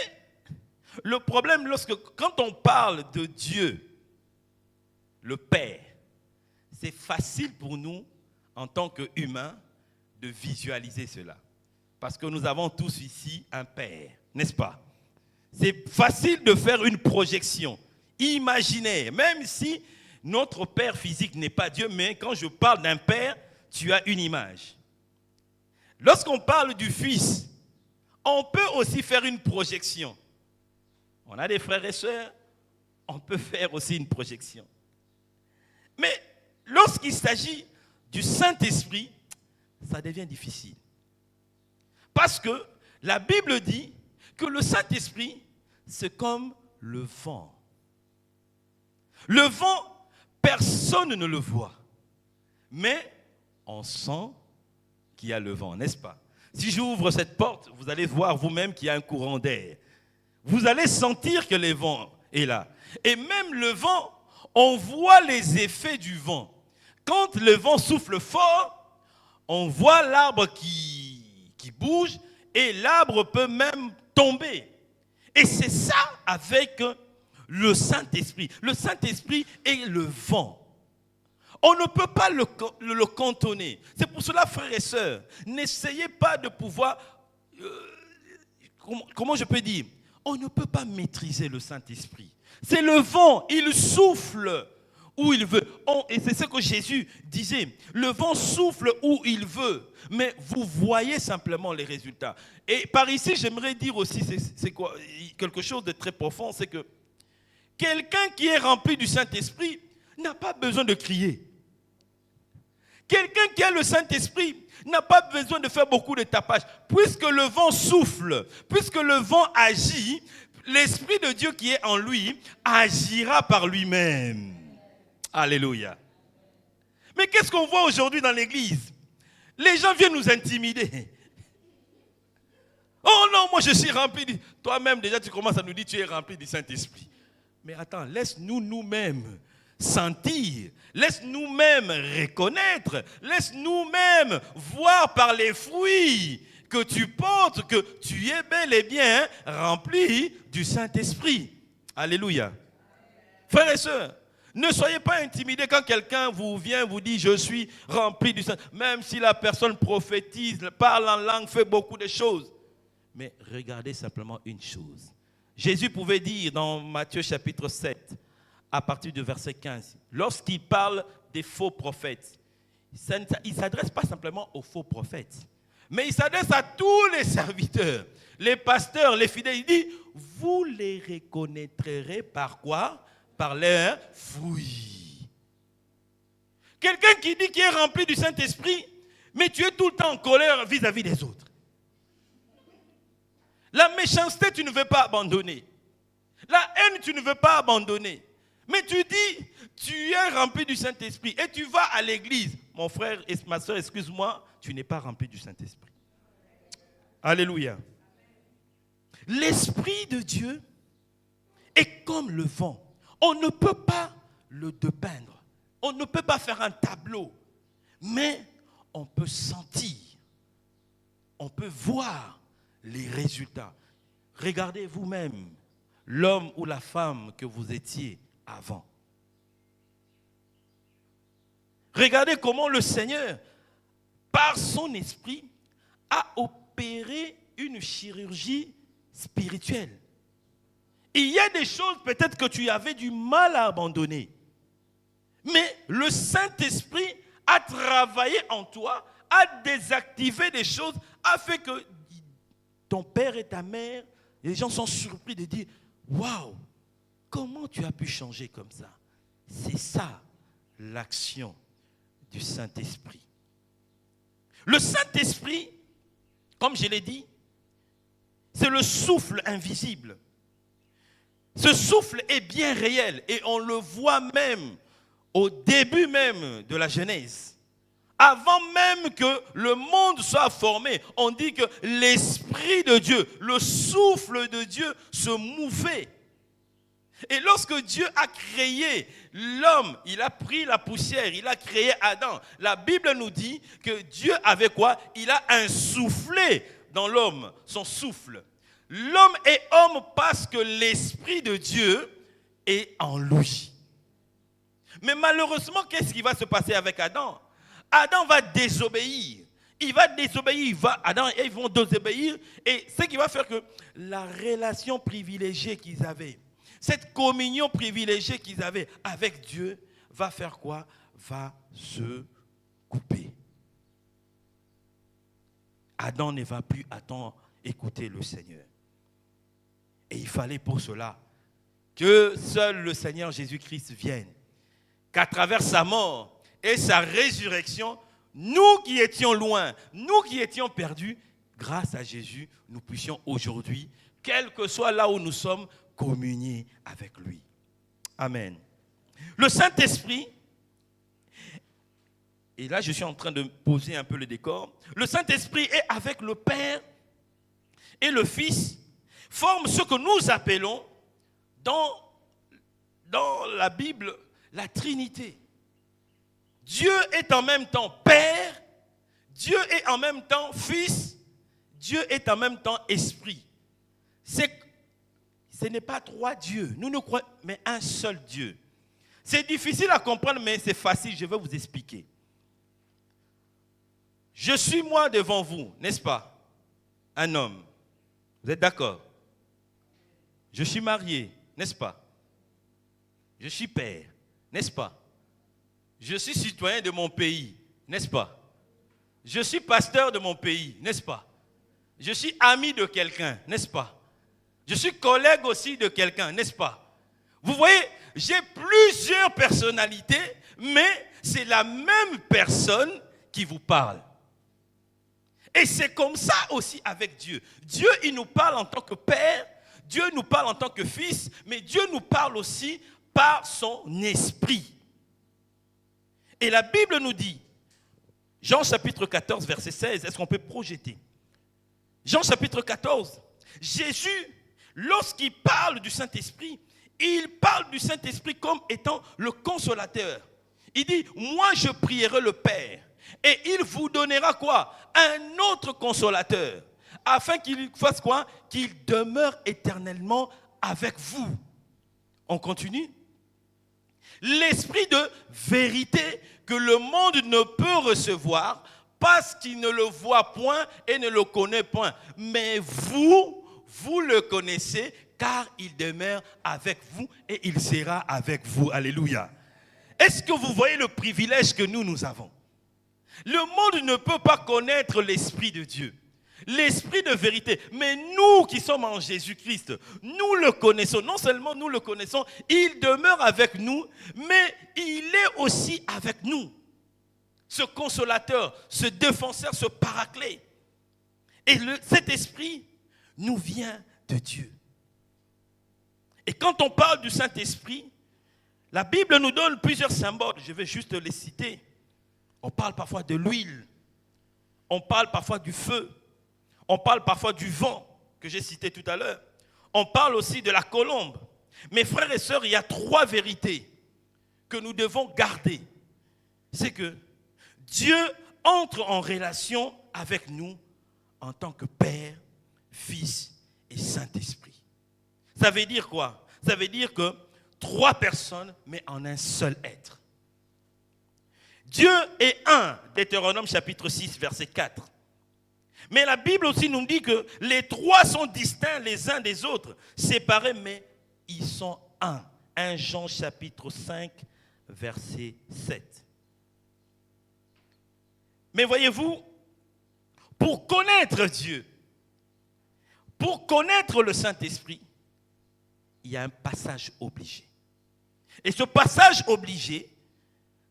le problème quand on parle de Dieu, le Père, c'est facile pour nous en tant qu'humains de visualiser cela. Parce que nous avons tous ici un Père, n'est-ce pas? C'est facile de faire une projection imaginaire, même si notre Père physique n'est pas Dieu, mais quand je parle d'un Père, tu as une image. Lorsqu'on parle du Fils, on peut aussi faire une projection. On a des frères et sœurs, on peut faire aussi une projection. Mais lorsqu'il s'agit du Saint-Esprit, ça devient difficile. Parce que la Bible dit que le Saint-Esprit, c'est comme le vent. Le vent, personne ne le voit. Mais on sent qu'il y a le vent, n'est-ce pas? Si j'ouvre cette porte, vous allez voir vous-même qu'il y a un courant d'air. Vous allez sentir que le vent est là. Et même le vent, on voit les effets du vent. Quand le vent souffle fort, on voit l'arbre qui bouge et l'arbre peut même tomber. Et c'est ça avec le Saint-Esprit. Le Saint-Esprit est le vent. On ne peut pas le cantonner. C'est pour cela, frères et sœurs, n'essayez pas de pouvoir... comment je peux dire? On ne peut pas maîtriser le Saint-Esprit. C'est le vent, il souffle où il veut. Et c'est ce que Jésus disait. Le vent souffle où il veut, mais vous voyez simplement les résultats. Et par ici, j'aimerais dire aussi, c'est quoi, quelque chose de très profond, c'est que quelqu'un qui est rempli du Saint-Esprit n'a pas besoin de crier. Quelqu'un qui a le Saint-Esprit n'a pas besoin de faire beaucoup de tapage. Puisque le vent souffle, puisque le vent agit, l'Esprit de Dieu qui est en lui agira par lui-même. Alléluia. Mais qu'est-ce qu'on voit aujourd'hui dans l'église? Les gens viennent nous intimider. Oh non, moi je suis rempli. Toi-même déjà tu commences à nous dire que tu es rempli du Saint-Esprit. Mais attends, laisse-nous nous-mêmes sentir, laisse nous-mêmes reconnaître, laisse nous-mêmes voir par les fruits que tu portes, que tu es bel et bien rempli du Saint-Esprit. Alléluia. Frères et sœurs, ne soyez pas intimidés quand quelqu'un vous vient, vous dit « je suis rempli du Saint-Esprit ». Même si la personne prophétise, parle en langue, fait beaucoup de choses. Mais regardez simplement une chose. Jésus pouvait dire dans Matthieu chapitre 7, à partir du verset 15, lorsqu'il parle des faux prophètes, il ne s'adresse pas simplement aux faux prophètes, mais il s'adresse à tous les serviteurs, les pasteurs, les fidèles. Il dit, vous les reconnaîtrez par quoi? Par leurs fruits. Quelqu'un qui dit qu'il est rempli du Saint-Esprit, mais tu es tout le temps en colère vis-à-vis des autres. La méchanceté, tu ne veux pas abandonner. La haine, tu ne veux pas abandonner. Mais tu dis, tu es rempli du Saint-Esprit et tu vas à l'église. Mon frère et ma soeur, excuse-moi, tu n'es pas rempli du Saint-Esprit. Alléluia. L'Esprit de Dieu est comme le vent. On ne peut pas le dépeindre. On ne peut pas faire un tableau. Mais on peut sentir. On peut voir les résultats. Regardez vous-même l'homme ou la femme que vous étiez avant. Regardez comment le Seigneur, par son esprit, a opéré une chirurgie spirituelle. Il y a des choses peut-être que tu avais du mal à abandonner. Mais le Saint-Esprit a travaillé en toi, a désactivé des choses, a fait que ton père et ta mère, les gens sont surpris de dire « Waouh, comment tu as pu changer comme ça ?» C'est ça l'action du Saint-Esprit. Le Saint-Esprit, comme je l'ai dit, c'est le souffle invisible. Ce souffle est bien réel et on le voit même au début même de la Genèse. Avant même que le monde soit formé, on dit que l'Esprit de Dieu, le souffle de Dieu se mouvait. Et lorsque Dieu a créé l'homme, il a pris la poussière, il a créé Adam. La Bible nous dit que Dieu avait quoi? Il a insoufflé dans l'homme son souffle. L'homme est homme parce que l'Esprit de Dieu est en lui. Mais malheureusement, qu'est-ce qui va se passer avec Adam? Adam va désobéir. Il va désobéir. Adam et Ève vont désobéir. Et ce qui va faire que la relation privilégiée qu'ils avaient, cette communion privilégiée qu'ils avaient avec Dieu, va faire quoi? Va se couper. Adam ne va plus attendre, écouter le Seigneur. Et il fallait pour cela que seul le Seigneur Jésus-Christ vienne. Qu'à travers sa mort et sa résurrection, nous qui étions loin, nous qui étions perdus, grâce à Jésus, nous puissions aujourd'hui, quel que soit là où nous sommes, communier avec lui. Amen. Le Saint-Esprit, et là je suis en train de poser un peu le décor, le Saint-Esprit est avec le Père et le Fils, forme ce que nous appelons dans la Bible la Trinité. Dieu est en même temps Père, Dieu est en même temps Fils, Dieu est en même temps Esprit. Ce n'est pas trois dieux, nous ne croyons, mais un seul Dieu. C'est difficile à comprendre, mais c'est facile, je vais vous expliquer. Je suis moi devant vous, n'est-ce pas? Un homme. Vous êtes d'accord? Je suis marié, n'est-ce pas? Je suis père, n'est-ce pas? Je suis citoyen de mon pays, n'est-ce pas? Je suis pasteur de mon pays, n'est-ce pas? Je suis ami de quelqu'un, n'est-ce pas? Je suis collègue aussi de quelqu'un, n'est-ce pas? Vous voyez, j'ai plusieurs personnalités, mais c'est la même personne qui vous parle. Et c'est comme ça aussi avec Dieu. Dieu, il nous parle en tant que Père, Dieu nous parle en tant que Fils, mais Dieu nous parle aussi par son Esprit. Et la Bible nous dit, Jean chapitre 14, verset 16, est-ce qu'on peut projeter? Jean chapitre 14, Jésus, lorsqu'il parle du Saint-Esprit, il parle du Saint-Esprit comme étant le consolateur. Il dit, moi je prierai le Père et il vous donnera quoi? Un autre consolateur, afin qu'il fasse quoi? Qu'il demeure éternellement avec vous. On continue. L'esprit de vérité que le monde ne peut recevoir parce qu'il ne le voit point et ne le connaît point. Mais vous le connaissez car il demeure avec vous et il sera avec vous. Alléluia. Est-ce que vous voyez le privilège que nous avons? Le monde ne peut pas connaître l'Esprit de Dieu, l'Esprit de vérité. Mais nous qui sommes en Jésus-Christ, nous le connaissons. Non seulement nous le connaissons, il demeure avec nous, mais il est aussi avec nous. Ce consolateur, ce défenseur, ce paraclet. Et cet esprit nous vient de Dieu. Et quand on parle du Saint-Esprit, la Bible nous donne plusieurs symboles. Je vais juste les citer. On parle parfois de l'huile. On parle parfois du feu. On parle parfois du vent, que j'ai cité tout à l'heure. On parle aussi de la colombe. Mes frères et sœurs, il y a 3 vérités que nous devons garder. C'est que Dieu entre en relation avec nous en tant que Père, Fils et Saint-Esprit. Ça veut dire quoi? Ça veut dire que 3 personnes, mais en un seul être. Dieu est un, Deutéronome chapitre 6, verset 4. Mais la Bible aussi nous dit que les 3 sont distincts les uns des autres, séparés, mais ils sont un. 1 Jean chapitre 5, verset 7. Mais voyez-vous, pour connaître Dieu, pour connaître le Saint-Esprit, il y a un passage obligé. Et ce passage obligé,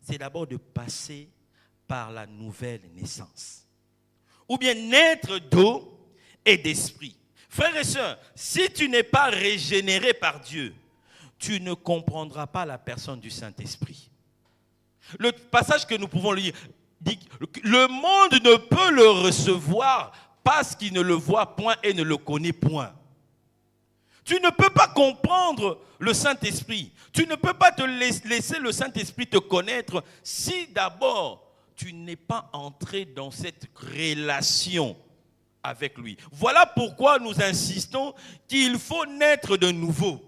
c'est d'abord de passer par la nouvelle naissance. Ou bien naître d'eau et d'esprit. Frères et sœurs, si tu n'es pas régénéré par Dieu, tu ne comprendras pas la personne du Saint-Esprit. Le passage que nous pouvons lire dit « Le monde ne peut le recevoir parce qu'il ne le voit point et ne le connaît point. » Tu ne peux pas comprendre le Saint-Esprit. Tu ne peux pas te laisser le Saint-Esprit te connaître si d'abord tu n'es pas entré dans cette relation avec lui. Voilà pourquoi nous insistons qu'il faut naître de nouveau.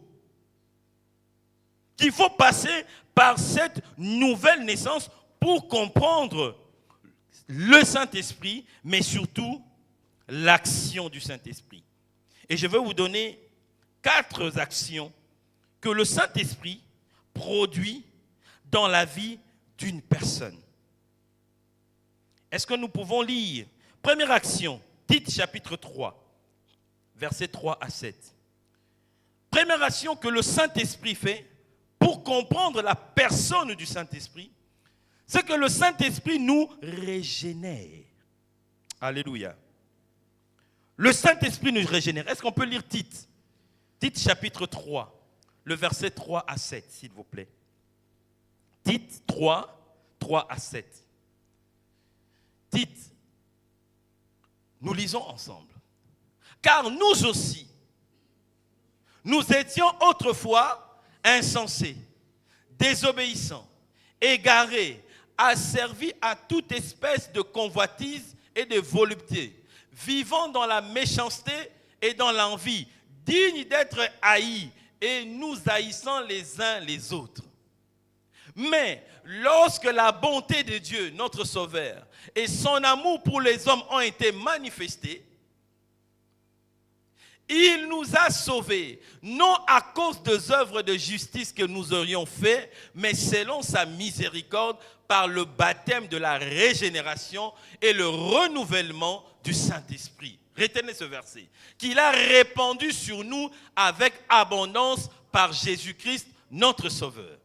Qu'il faut passer par cette nouvelle naissance pour comprendre le Saint-Esprit, mais surtout l'action du Saint-Esprit. Et je vais vous donner 4 actions que le Saint-Esprit produit dans la vie d'une personne. Est-ce que nous pouvons lire? Première action, Tite chapitre 3, versets 3 à 7. Première action que le Saint-Esprit fait pour comprendre la personne du Saint-Esprit, c'est que le Saint-Esprit nous régénère. Alléluia. Le Saint-Esprit nous régénère. Est-ce qu'on peut lire Tite? Tite chapitre 3, le verset 3 à 7, s'il vous plaît. Tite 3, 3 à 7. Tite, nous lisons ensemble. Car nous aussi, nous étions autrefois insensés, désobéissants, égarés, asservis à toute espèce de convoitise et de volupté, vivant dans la méchanceté et dans l'envie, dignes d'être haïs et nous haïssant les uns les autres. Mais lorsque la bonté de Dieu, notre Sauveur, et son amour pour les hommes ont été manifestés, il nous a sauvés, non à cause des œuvres de justice que nous aurions fait, mais selon sa miséricorde, par le baptême de la régénération et le renouvellement du Saint-Esprit. Retenez ce verset. Qu'il a répandu sur nous avec abondance par Jésus-Christ, notre Sauveur.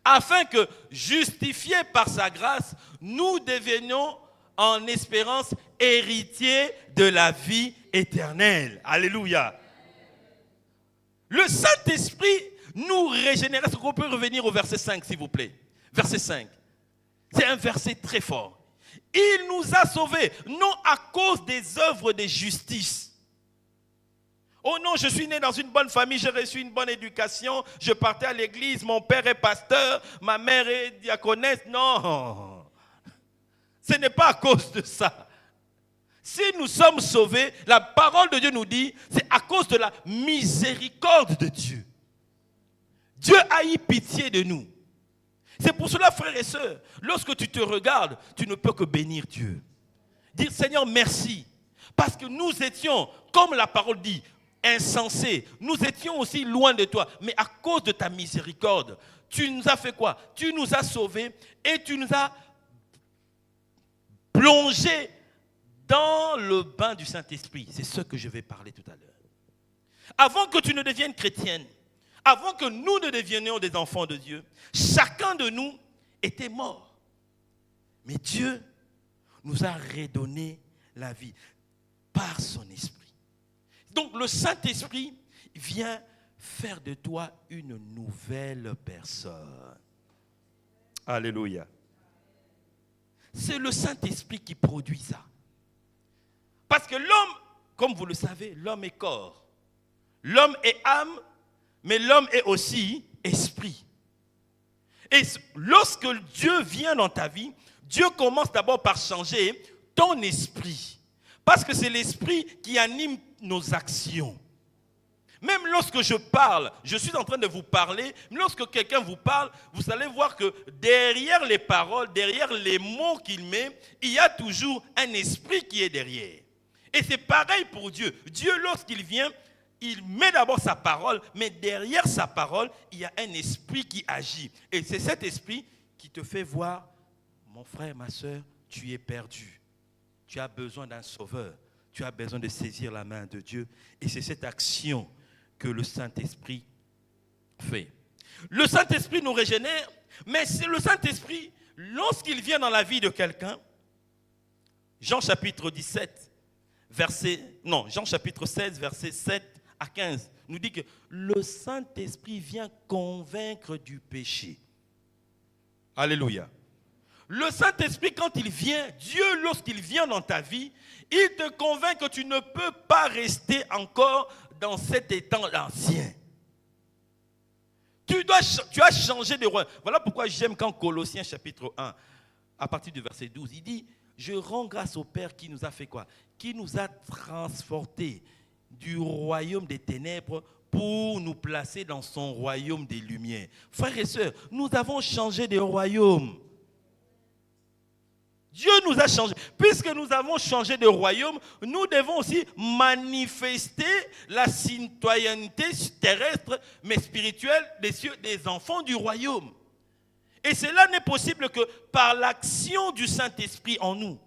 Afin que, justifiés par sa grâce, nous devenions en espérance héritiers de la vie éternelle. Alléluia. Le Saint-Esprit nous régénère. Est-ce qu'on peut revenir au verset 5, s'il vous plaît? Verset 5. C'est un verset très fort. Il nous a sauvés, non à cause des œuvres de justice. Oh non, je suis né dans une bonne famille, j'ai reçu une bonne éducation, je partais à l'église, mon père est pasteur, ma mère est diaconesse. Non, ce n'est pas à cause de ça. Si nous sommes sauvés, la parole de Dieu nous dit, c'est à cause de la miséricorde de Dieu. Dieu a eu pitié de nous. C'est pour cela, frères et sœurs, lorsque tu te regardes, tu ne peux que bénir Dieu. Dire, Seigneur, merci. Parce que nous étions, comme la parole dit, insensés. Nous étions aussi loin de toi. Mais à cause de ta miséricorde, tu nous as fait quoi? Tu nous as sauvés et tu nous as plongés dans le bain du Saint-Esprit. C'est ce que je vais parler tout à l'heure. Avant que tu ne deviennes chrétienne, avant que nous ne devenions des enfants de Dieu, chacun de nous était mort. Mais Dieu nous a redonné la vie par son esprit. Donc le Saint-Esprit vient faire de toi une nouvelle personne. Alléluia. C'est le Saint-Esprit qui produit ça. Parce que l'homme, comme vous le savez, l'homme est corps. L'homme est âme, mais l'homme est aussi esprit. Et lorsque Dieu vient dans ta vie, Dieu commence d'abord par changer ton esprit. Parce que c'est l'esprit qui anime nos actions. Même lorsque je parle, je suis en train de vous parler, lorsque quelqu'un vous parle, vous allez voir que derrière les paroles, derrière les mots qu'il met, il y a toujours un esprit qui est derrière. Et c'est pareil pour Dieu. Dieu, lorsqu'il vient, il met d'abord sa parole, mais derrière sa parole, il y a un esprit qui agit. Et c'est cet esprit qui te fait voir, mon frère, ma soeur, tu es perdu. Tu as besoin d'un sauveur. Tu as besoin de saisir la main de Dieu. Et c'est cette action que le Saint-Esprit fait. Le Saint-Esprit nous régénère, mais c'est le Saint-Esprit, lorsqu'il vient dans la vie de quelqu'un, Jean chapitre 16, versets 7 à 15, nous dit que le Saint-Esprit vient convaincre du péché. Alléluia. Le Saint-Esprit, quand il vient, Dieu, lorsqu'il vient dans ta vie, il te convainc que tu ne peux pas rester encore dans cet état ancien. Tu as changé de roi. Voilà pourquoi j'aime quand Colossiens chapitre 1, à partir du verset 12, il dit, je rends grâce au Père qui nous a fait quoi? Qui nous a transportés du royaume des ténèbres pour nous placer dans son royaume des lumières. Frères et sœurs, nous avons changé de royaume. Dieu nous a changé. Puisque nous avons changé de royaume, nous devons aussi manifester la citoyenneté terrestre, mais spirituelle des cieux, des enfants du royaume. Et cela n'est possible que par l'action du Saint-Esprit en nous.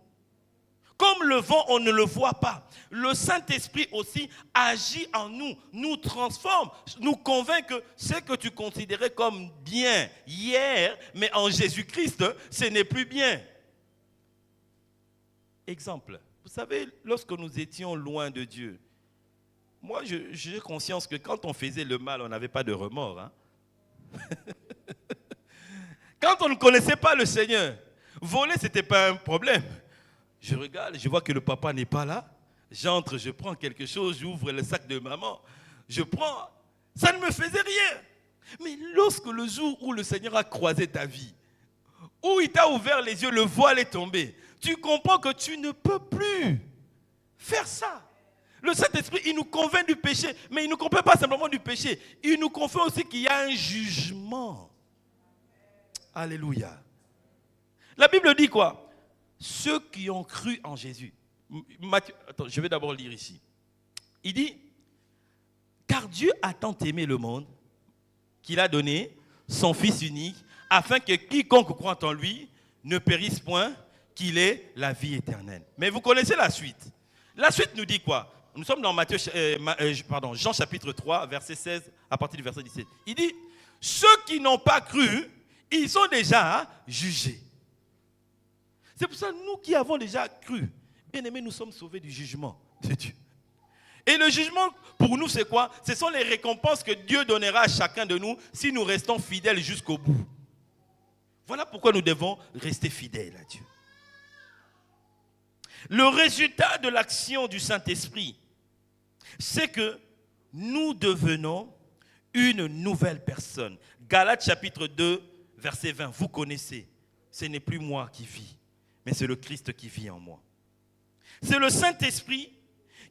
Comme le vent, on ne le voit pas. Le Saint-Esprit aussi agit en nous, nous transforme, nous convainc que ce que tu considérais comme bien hier, mais en Jésus-Christ, ce n'est plus bien. Exemple, vous savez, lorsque nous étions loin de Dieu, moi j'ai conscience que quand on faisait le mal, on n'avait pas de remords. Hein? Quand on ne connaissait pas le Seigneur, voler, ce n'était pas un problème. Je regarde, je vois que le papa n'est pas là. J'entre, je prends quelque chose, j'ouvre le sac de maman. Je prends, ça ne me faisait rien. Mais lorsque le jour où le Seigneur a croisé ta vie, où il t'a ouvert les yeux, le voile est tombé, tu comprends que tu ne peux plus faire ça. Le Saint-Esprit, il nous convainc du péché, mais il ne nous convainc pas simplement du péché. Il nous convainc aussi qu'il y a un jugement. Alléluia. La Bible dit quoi? Ceux qui ont cru en Jésus. Matthieu, attends, je vais d'abord lire ici. Il dit, car Dieu a tant aimé le monde qu'il a donné son Fils unique, afin que quiconque croit en lui ne périsse point, qu'il ait la vie éternelle. Mais vous connaissez la suite. La suite nous dit quoi? Nous sommes dans Jean chapitre 3, verset 16, à partir du verset 17. Il dit, ceux qui n'ont pas cru, ils sont déjà jugés. C'est pour ça que nous qui avons déjà cru, bien aimés, nous sommes sauvés du jugement de Dieu. Et le jugement, pour nous, c'est quoi? Ce sont les récompenses que Dieu donnera à chacun de nous si nous restons fidèles jusqu'au bout. Voilà pourquoi nous devons rester fidèles à Dieu. Le résultat de l'action du Saint-Esprit, c'est que nous devenons une nouvelle personne. Galates chapitre 2, verset 20, vous connaissez. Ce n'est plus moi qui vis, mais c'est le Christ qui vit en moi. C'est le Saint-Esprit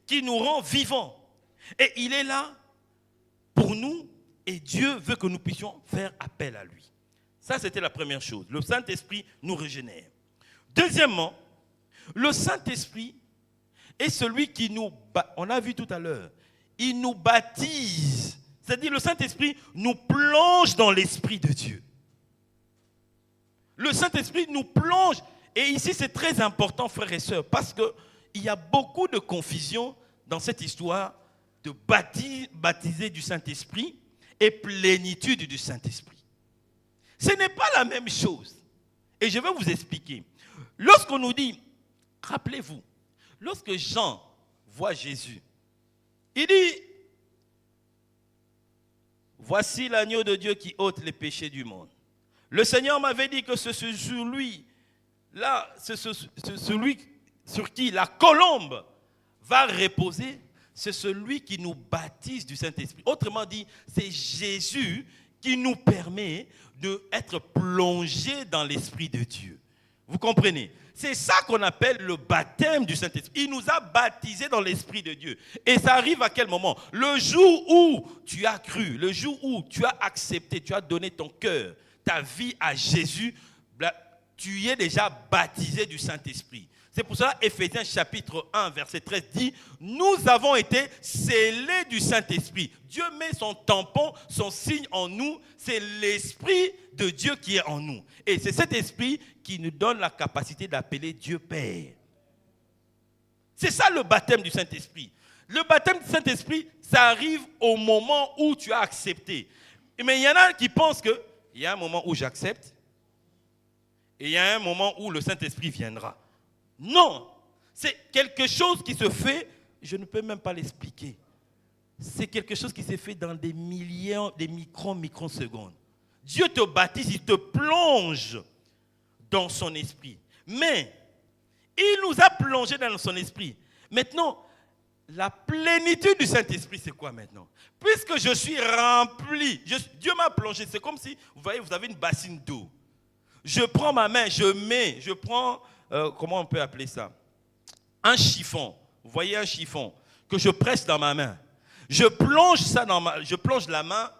qui nous rend vivants. Et il est là pour nous et Dieu veut que nous puissions faire appel à lui. Ça, c'était la première chose. Le Saint-Esprit nous régénère. Deuxièmement, le Saint-Esprit est celui qui nous, on a vu tout à l'heure, il nous baptise. C'est-à-dire le Saint-Esprit nous plonge dans l'Esprit de Dieu. Le Saint-Esprit nous plonge. Et ici, c'est très important, frères et sœurs, parce qu'il y a beaucoup de confusion dans cette histoire de baptiser du Saint-Esprit et plénitude du Saint-Esprit. Ce n'est pas la même chose. Et je vais vous expliquer. Lorsqu'on nous dit, rappelez-vous, lorsque Jean voit Jésus, il dit, voici l'agneau de Dieu qui ôte les péchés du monde. Le Seigneur m'avait dit que c'est celui sur qui la colombe va reposer, c'est celui qui nous baptise du Saint-Esprit. Autrement dit, c'est Jésus qui nous permet d'être plongés dans l'Esprit de Dieu. Vous comprenez? C'est ça qu'on appelle le baptême du Saint-Esprit. Il nous a baptisés dans l'Esprit de Dieu. Et ça arrive à quel moment? Le jour où tu as cru, le jour où tu as accepté, tu as donné ton cœur, ta vie à Jésus, tu es déjà baptisé du Saint-Esprit. C'est pour cela, Éphésiens chapitre 1, verset 13 dit, nous avons été scellés du Saint-Esprit. Dieu met son tampon, son signe en nous, c'est l'Esprit de Dieu qui est en nous. Et c'est cet Esprit qui nous donne la capacité d'appeler Dieu Père. C'est ça le baptême du Saint-Esprit. Le baptême du Saint-Esprit, ça arrive au moment où tu as accepté. Mais il y en a qui pensent qu'il y a un moment où j'accepte et il y a un moment où le Saint-Esprit viendra. Non, c'est quelque chose qui se fait, je ne peux même pas l'expliquer. C'est quelque chose qui se fait dans des millions, des microsecondes. Dieu te baptise, il te plonge dans son esprit. Mais il nous a plongé dans son esprit. Maintenant, la plénitude du Saint-Esprit, c'est quoi maintenant? Puisque je suis rempli, Dieu m'a plongé, c'est comme si, vous voyez, vous avez une bassine d'eau. Je prends ma main, je prends... comment on peut appeler ça? Un chiffon. Vous voyez un chiffon que je presse dans ma main. Je plonge la main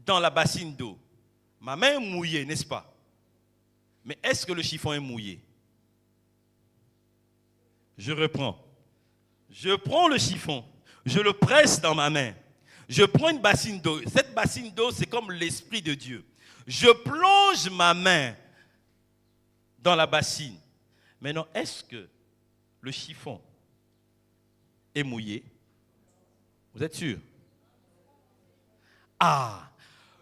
dans la bassine d'eau. Ma main est mouillée, n'est-ce pas? Mais est-ce que le chiffon est mouillé? Je reprends. Je prends le chiffon, je le presse dans ma main. Je prends une bassine d'eau. Cette bassine d'eau, c'est comme l'Esprit de Dieu. Je plonge ma main dans la bassine. Maintenant, est-ce que le chiffon est mouillé? Vous êtes sûr? Ah,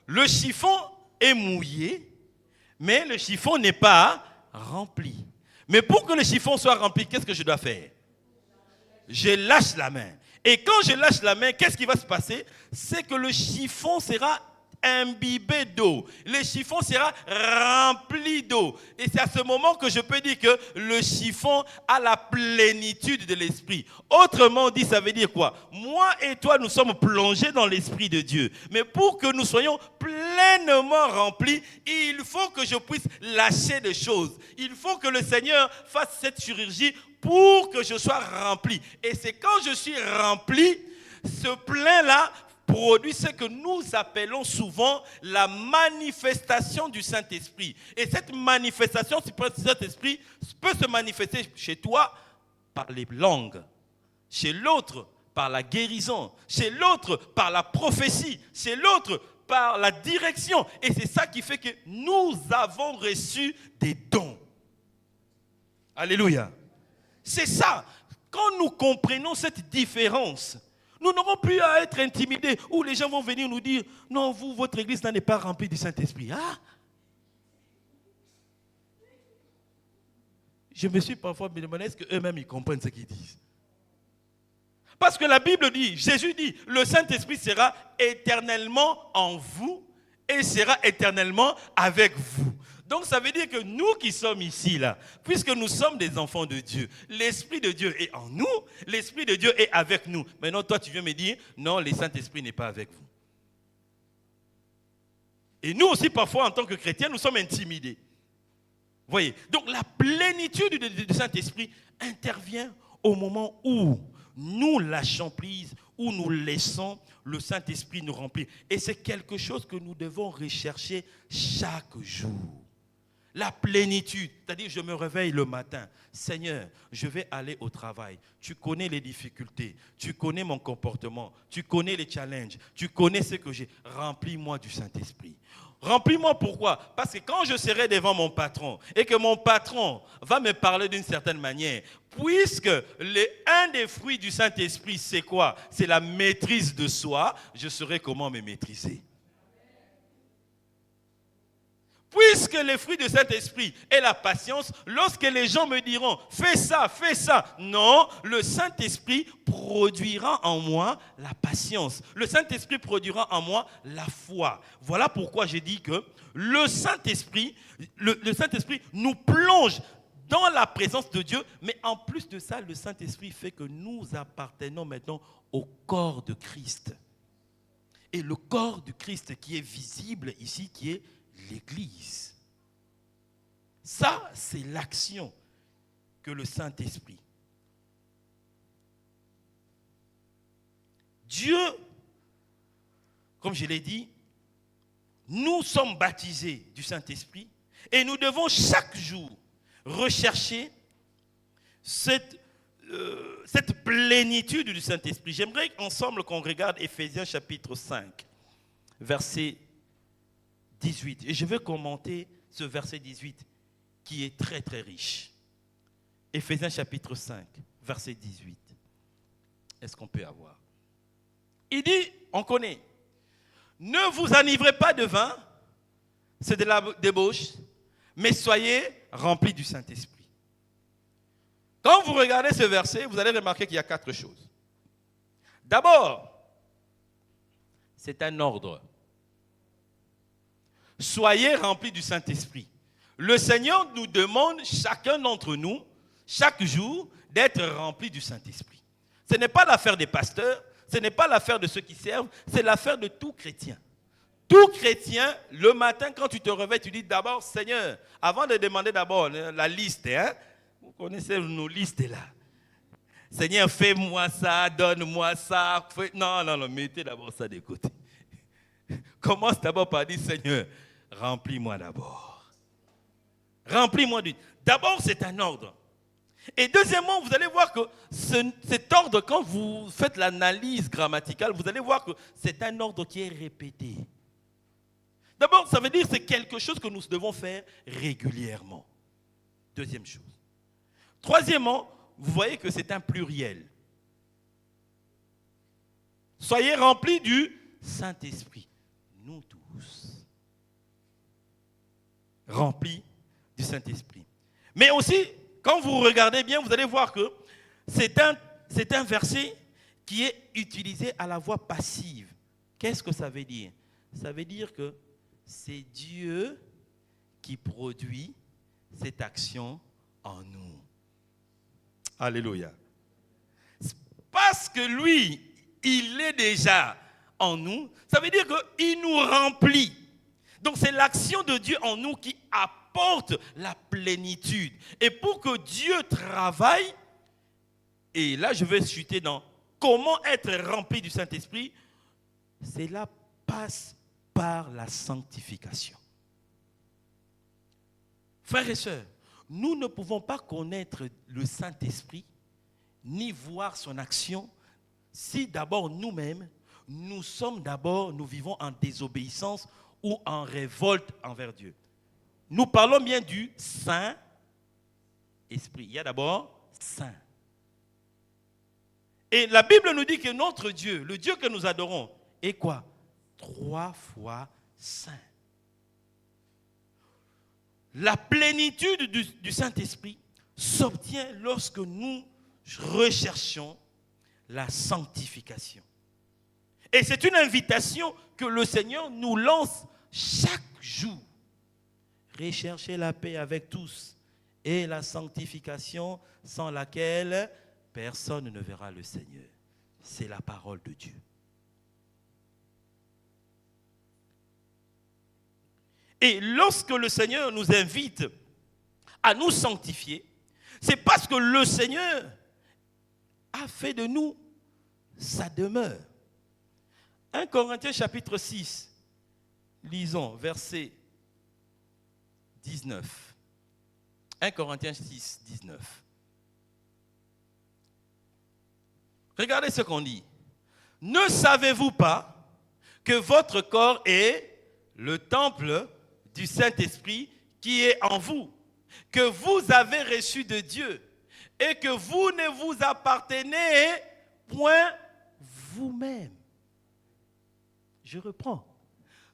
le chiffon est mouillé, mais le chiffon n'est pas rempli. Mais pour que le chiffon soit rempli, qu'est-ce que je dois faire? Je lâche la main. Et quand je lâche la main, qu'est-ce qui va se passer? C'est que le chiffon sera imbibé d'eau. Le chiffon sera rempli d'eau. Et c'est à ce moment que je peux dire que le chiffon a la plénitude de l'esprit. Autrement dit, ça veut dire quoi? Moi et toi, nous sommes plongés dans l'esprit de Dieu. Mais pour que nous soyons pleinement remplis, il faut que je puisse lâcher des choses. Il faut que le Seigneur fasse cette chirurgie pour que je sois rempli. Et c'est quand je suis rempli, ce plein-là produit ce que nous appelons souvent la manifestation du Saint-Esprit. Et cette manifestation du Saint-Esprit peut se manifester chez toi par les langues, chez l'autre par la guérison, chez l'autre par la prophétie, chez l'autre par la direction. Et c'est ça qui fait que nous avons reçu des dons. Alléluia. C'est ça. Quand nous comprenons cette différence, nous n'aurons plus à être intimidés où les gens vont venir nous dire « Non, vous, votre église n'est pas remplie du Saint-Esprit. » Ah! Je me suis parfois demandé est-ce qu'eux-mêmes ils comprennent ce qu'ils disent. Parce que la Bible dit, Jésus dit, le Saint-Esprit sera éternellement en vous et sera éternellement avec vous. Donc ça veut dire que nous qui sommes ici, là, puisque nous sommes des enfants de Dieu, l'Esprit de Dieu est en nous, l'Esprit de Dieu est avec nous. Maintenant, toi, tu viens me dire, non, le Saint-Esprit n'est pas avec vous. Et nous aussi, parfois, en tant que chrétiens, nous sommes intimidés. Vous voyez? Donc la plénitude du Saint-Esprit intervient au moment où nous lâchons prise, où nous laissons le Saint-Esprit nous remplir. Et c'est quelque chose que nous devons rechercher chaque jour. La plénitude, c'est-à-dire je me réveille le matin. Seigneur, je vais aller au travail. Tu connais les difficultés, tu connais mon comportement, tu connais les challenges, tu connais ce que j'ai. Remplis-moi du Saint-Esprit. Remplis-moi pourquoi? Parce que quand je serai devant mon patron et que mon patron va me parler d'une certaine manière, puisque un des fruits du Saint-Esprit, c'est quoi? C'est la maîtrise de soi, je saurai comment me maîtriser. Puisque le fruit du Saint-Esprit est la patience, lorsque les gens me diront « fais ça », non, le Saint-Esprit produira en moi la patience. Le Saint-Esprit produira en moi la foi. Voilà pourquoi j'ai dit que le Saint-Esprit nous plonge dans la présence de Dieu, mais en plus de ça, le Saint-Esprit fait que nous appartenons maintenant au corps de Christ. Et le corps de Christ qui est visible ici, qui est l'Église. Ça, c'est l'action que le Saint-Esprit. Dieu, comme je l'ai dit, nous sommes baptisés du Saint-Esprit et nous devons chaque jour rechercher cette plénitude du Saint-Esprit. J'aimerais ensemble qu'on regarde Éphésiens chapitre 5, verset 18. Et je vais commenter ce verset 18 qui est très très riche. Éphésiens chapitre 5, verset 18. Est-ce qu'on peut avoir? Il dit, on connaît, ne vous enivrez pas de vin, c'est de la débauche, mais soyez remplis du Saint-Esprit. Quand vous regardez ce verset, vous allez remarquer qu'il y a 4 choses. D'abord, c'est un ordre. Soyez remplis du Saint-Esprit. Le Seigneur nous demande, chacun d'entre nous, chaque jour, d'être remplis du Saint-Esprit. Ce n'est pas l'affaire des pasteurs, ce n'est pas l'affaire de ceux qui servent, c'est l'affaire de tout chrétien. Tout chrétien, le matin, quand tu te réveilles, tu dis d'abord, Seigneur, avant de demander d'abord la liste, vous connaissez nos listes là. Seigneur, fais-moi ça, donne-moi ça. Non, mettez d'abord ça de côté. Commence d'abord par dire, Seigneur, remplis-moi d'abord. Remplis-moi du... D'abord, c'est un ordre. Et deuxièmement, vous allez voir que cet ordre, quand vous faites l'analyse grammaticale, vous allez voir que c'est un ordre qui est répété. D'abord, ça veut dire que c'est quelque chose que nous devons faire régulièrement. Deuxième chose. Troisièmement, vous voyez que c'est un pluriel. Soyez remplis du Saint-Esprit. Nous tous. Remplis du Saint-Esprit. Mais aussi, quand vous regardez bien, vous allez voir que c'est un verset qui est utilisé à la voix passive. Qu'est-ce que ça veut dire? Ça veut dire que c'est Dieu qui produit cette action en nous. Alléluia. Parce que lui, il est déjà en nous, ça veut dire qu'il nous remplit. Donc c'est l'action de Dieu en nous qui apporte la plénitude. Et pour que Dieu travaille, et là je vais chuter dans comment être rempli du Saint-Esprit, cela passe par la sanctification. Frères et sœurs, nous ne pouvons pas connaître le Saint-Esprit, ni voir son action, si d'abord nous-mêmes, nous vivons en désobéissance ou en révolte envers Dieu. Nous parlons bien du Saint-Esprit. Il y a d'abord Saint. Et la Bible nous dit que notre Dieu, le Dieu que nous adorons, est quoi? 3 fois Saint. La plénitude du Saint-Esprit s'obtient lorsque nous recherchons la sanctification. Et c'est une invitation que le Seigneur nous lance chaque jour. recherchez la paix avec tous et la sanctification sans laquelle personne ne verra le Seigneur. C'est la parole de Dieu. Et lorsque le Seigneur nous invite à nous sanctifier, c'est parce que le Seigneur a fait de nous sa demeure. 1 Corinthiens chapitre 6, lisons verset 19. 1 Corinthiens 6, 19. Regardez ce qu'on dit. Ne savez-vous pas que votre corps est le temple du Saint-Esprit qui est en vous, que vous avez reçu de Dieu et que vous ne vous appartenez point vous-même. Je reprends.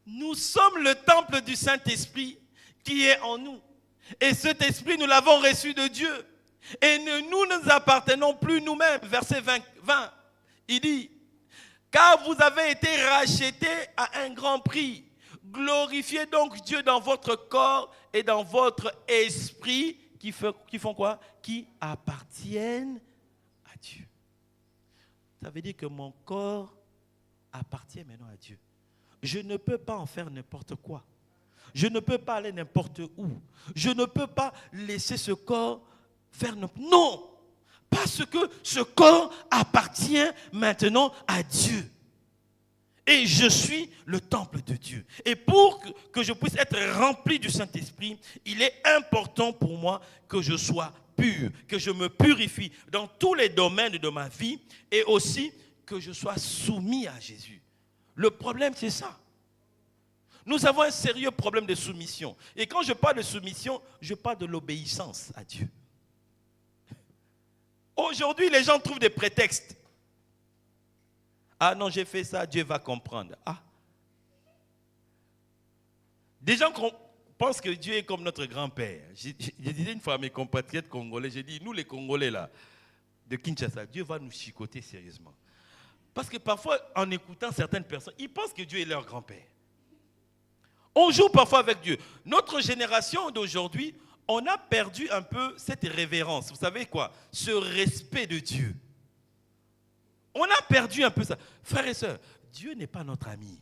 Nous sommes le temple du Saint-Esprit qui est en nous. Et cet esprit, nous l'avons reçu de Dieu. Et nous ne nous appartenons plus nous-mêmes. Verset 20, il dit, car vous avez été rachetés à un grand prix. Glorifiez donc Dieu dans votre corps et dans votre esprit qui font quoi? Qui appartiennent à Dieu. Ça veut dire que mon corps appartient maintenant à Dieu. Je ne peux pas en faire n'importe quoi. Je ne peux pas aller n'importe où. Je ne peux pas laisser ce corps faire n'importe quoi. Non! Parce que ce corps appartient maintenant à Dieu. Et je suis le temple de Dieu. Et pour que je puisse être rempli du Saint-Esprit, il est important pour moi que je sois pur, que je me purifie dans tous les domaines de ma vie et aussi que je sois soumis à Jésus. Le problème, c'est ça. Nous avons un sérieux problème de soumission. Et quand je parle de soumission, je parle de l'obéissance à Dieu. Aujourd'hui, les gens trouvent des prétextes. Ah non, j'ai fait ça, Dieu va comprendre. Ah. Des gens pensent que Dieu est comme notre grand-père. Je disais une fois à mes compatriotes congolais, j'ai dit, nous les Congolais là, de Kinshasa, Dieu va nous chicoter sérieusement. Parce que parfois, en écoutant certaines personnes, ils pensent que Dieu est leur grand-père. On joue parfois avec Dieu. Notre génération d'aujourd'hui, on a perdu un peu cette révérence. Vous savez quoi? Ce respect de Dieu. On a perdu un peu ça. Frères et sœurs, Dieu n'est pas notre ami.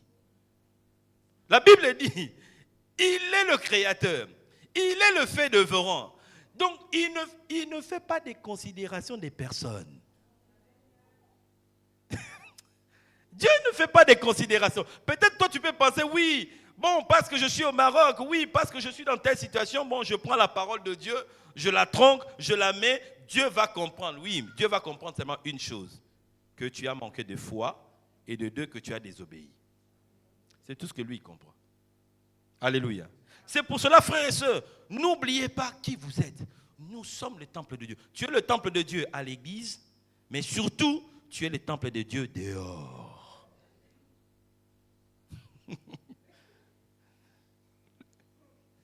La Bible dit, il est le créateur. Il est le fait devrant. Donc, il ne fait pas des considérations des personnes. Dieu ne fait pas des considérations. Peut-être toi, tu peux penser, oui, bon, parce que je suis au Maroc, oui, parce que je suis dans telle situation, bon, je prends la parole de Dieu, je la tronque, je la mets, Dieu va comprendre. Oui, Dieu va comprendre seulement une chose, que tu as manqué de foi, et de deux, que tu as désobéi. C'est tout ce que lui comprend. Alléluia. C'est pour cela, frères et sœurs, n'oubliez pas qui vous êtes. Nous sommes le temple de Dieu. Tu es le temple de Dieu à l'église, mais surtout, tu es le temple de Dieu dehors.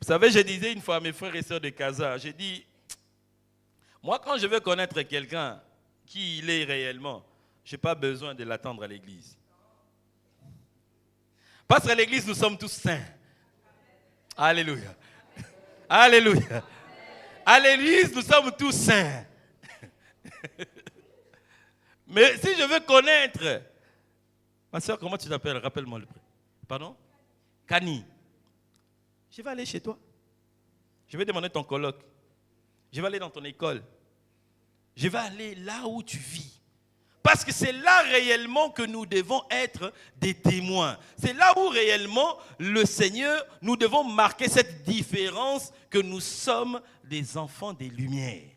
Vous savez, je disais une fois à mes frères et sœurs de Casa, j'ai dit, moi quand je veux connaître quelqu'un, qui il est réellement, je n'ai pas besoin de l'attendre à l'église. Parce qu'à l'église, nous sommes tous saints. Alléluia. Alléluia. À l'église, nous sommes tous saints. Mais si je veux connaître, ma soeur, comment tu t'appelles? Rappelle-moi le prénom. Pardon? Kani. Je vais aller chez toi. Je vais demander ton colloque. Je vais aller dans ton école. Je vais aller là où tu vis. Parce que c'est là réellement que nous devons être des témoins. C'est là où réellement le Seigneur, nous devons marquer cette différence que nous sommes des enfants des Lumières.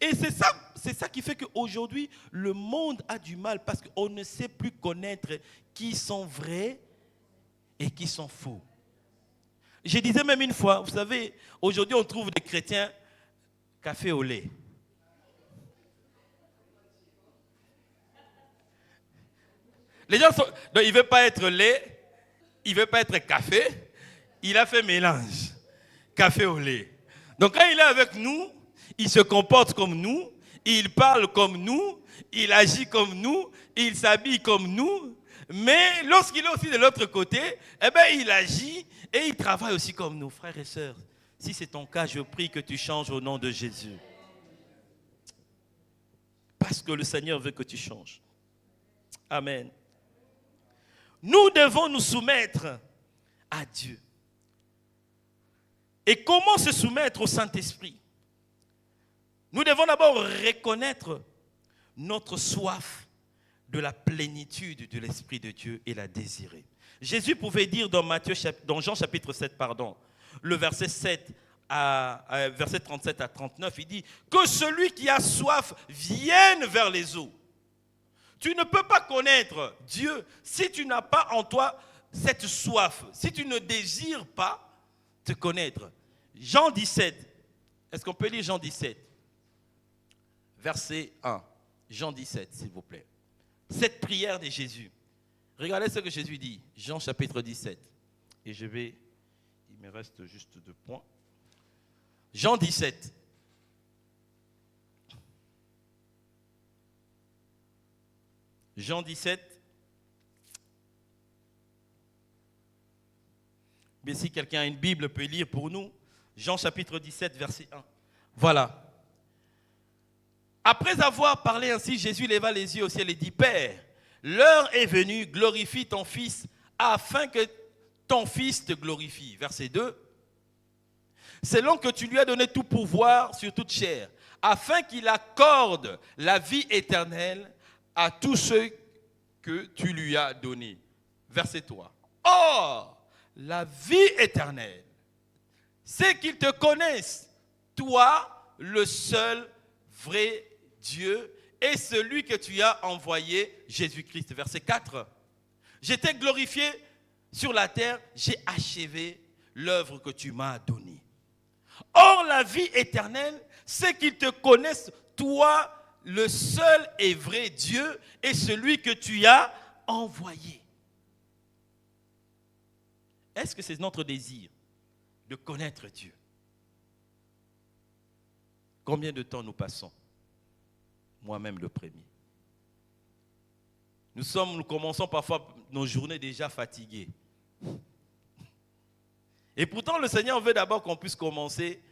Et c'est ça qui fait qu'aujourd'hui, le monde a du mal parce qu'on ne sait plus connaître qui sont vrais et qui sont faux. Je disais même une fois, vous savez, aujourd'hui on trouve des chrétiens café au lait. Les gens sont, donc il ne veut pas être lait, il ne veut pas être café, il a fait mélange, café au lait. Donc quand il est avec nous, il se comporte comme nous, il parle comme nous, il agit comme nous, il s'habille comme nous, mais lorsqu'il est aussi de l'autre côté, eh bien il agit Et il travaille aussi comme nous, frères et sœurs. Si c'est ton cas, je prie que tu changes au nom de Jésus. Parce que le Seigneur veut que tu changes. Amen. Nous devons nous soumettre à Dieu. Et comment se soumettre au Saint-Esprit? Nous devons d'abord reconnaître notre soif de la plénitude de l'Esprit de Dieu et la désirer. Jésus pouvait dire dans Jean chapitre 7, le verset 37 à 39, il dit que celui qui a soif vienne vers les eaux. Tu ne peux pas connaître Dieu si tu n'as pas en toi cette soif, si tu ne désires pas te connaître. Jean 17, est-ce qu'on peut lire Jean 17, verset 1, Jean 17, s'il vous plaît. Cette prière de Jésus. Regardez ce que Jésus dit, Jean chapitre 17. Et il me reste juste 2 points. Jean 17. Jean 17. Mais si quelqu'un a une Bible, peut lire pour nous. Jean chapitre 17, verset 1. Voilà. Après avoir parlé ainsi, Jésus leva les yeux au ciel et dit, Père, l'heure est venue, glorifie ton Fils, afin que ton Fils te glorifie. Verset 2. Selon que tu lui as donné tout pouvoir sur toute chair, afin qu'il accorde la vie éternelle à tous ceux que tu lui as donnés. Verset 3. Or, la vie éternelle, c'est qu'ils te connaissent, toi, le seul vrai Dieu, et celui que tu as envoyé, Jésus-Christ. Verset 4. J'étais glorifié sur la terre, j'ai achevé l'œuvre que tu m'as donnée. Or, la vie éternelle, c'est qu'ils te connaissent, toi, le seul et vrai Dieu, et celui que tu as envoyé. Est-ce que c'est notre désir de connaître Dieu? Combien de temps nous passons? Moi-même le premier. Nous commençons parfois nos journées déjà fatiguées. Et pourtant, le Seigneur veut d'abord qu'on puisse commencer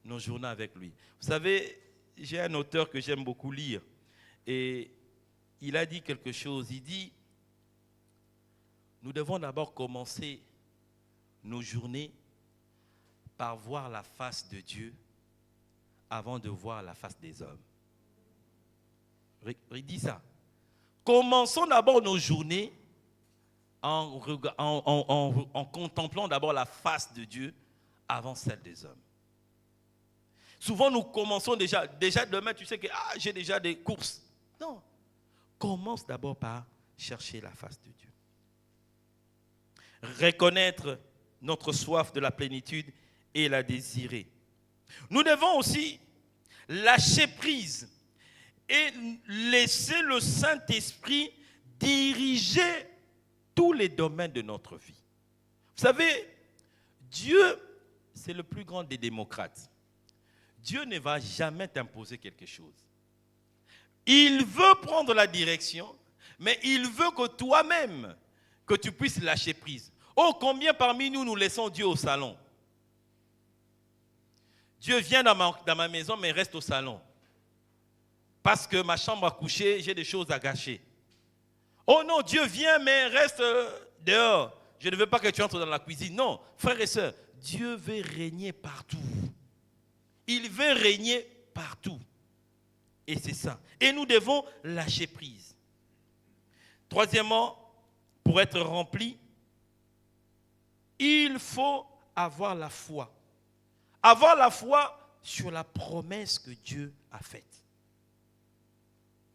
nos journées avec lui. Vous savez, j'ai un auteur que j'aime beaucoup lire. Et il a dit quelque chose. Il dit, nous devons d'abord commencer nos journées par voir la face de Dieu avant de voir la face des hommes. Il dit ça. Commençons d'abord nos journées en contemplant d'abord la face de Dieu avant celle des hommes. Souvent, nous commençons déjà demain, tu sais que j'ai déjà des courses. Non. Commence d'abord par chercher la face de Dieu. Reconnaître notre soif de la plénitude et la désirer. Nous devons aussi lâcher prise et laisser le Saint-Esprit diriger tous les domaines de notre vie. Vous savez, Dieu, c'est le plus grand des démocrates. Dieu ne va jamais t'imposer quelque chose. Il veut prendre la direction, mais il veut que toi-même, que tu puisses lâcher prise. Oh, combien parmi nous, nous laissons Dieu au salon? Dieu vient dans ma maison, mais reste au salon. Parce que ma chambre à coucher, j'ai des choses à gâcher. Oh non, Dieu vient, mais reste dehors. Je ne veux pas que tu entres dans la cuisine. Non, frères et sœurs, Dieu veut régner partout. Il veut régner partout. Et c'est ça. Et nous devons lâcher prise. Troisièmement, pour être rempli, il faut avoir la foi. Avoir la foi sur la promesse que Dieu a faite.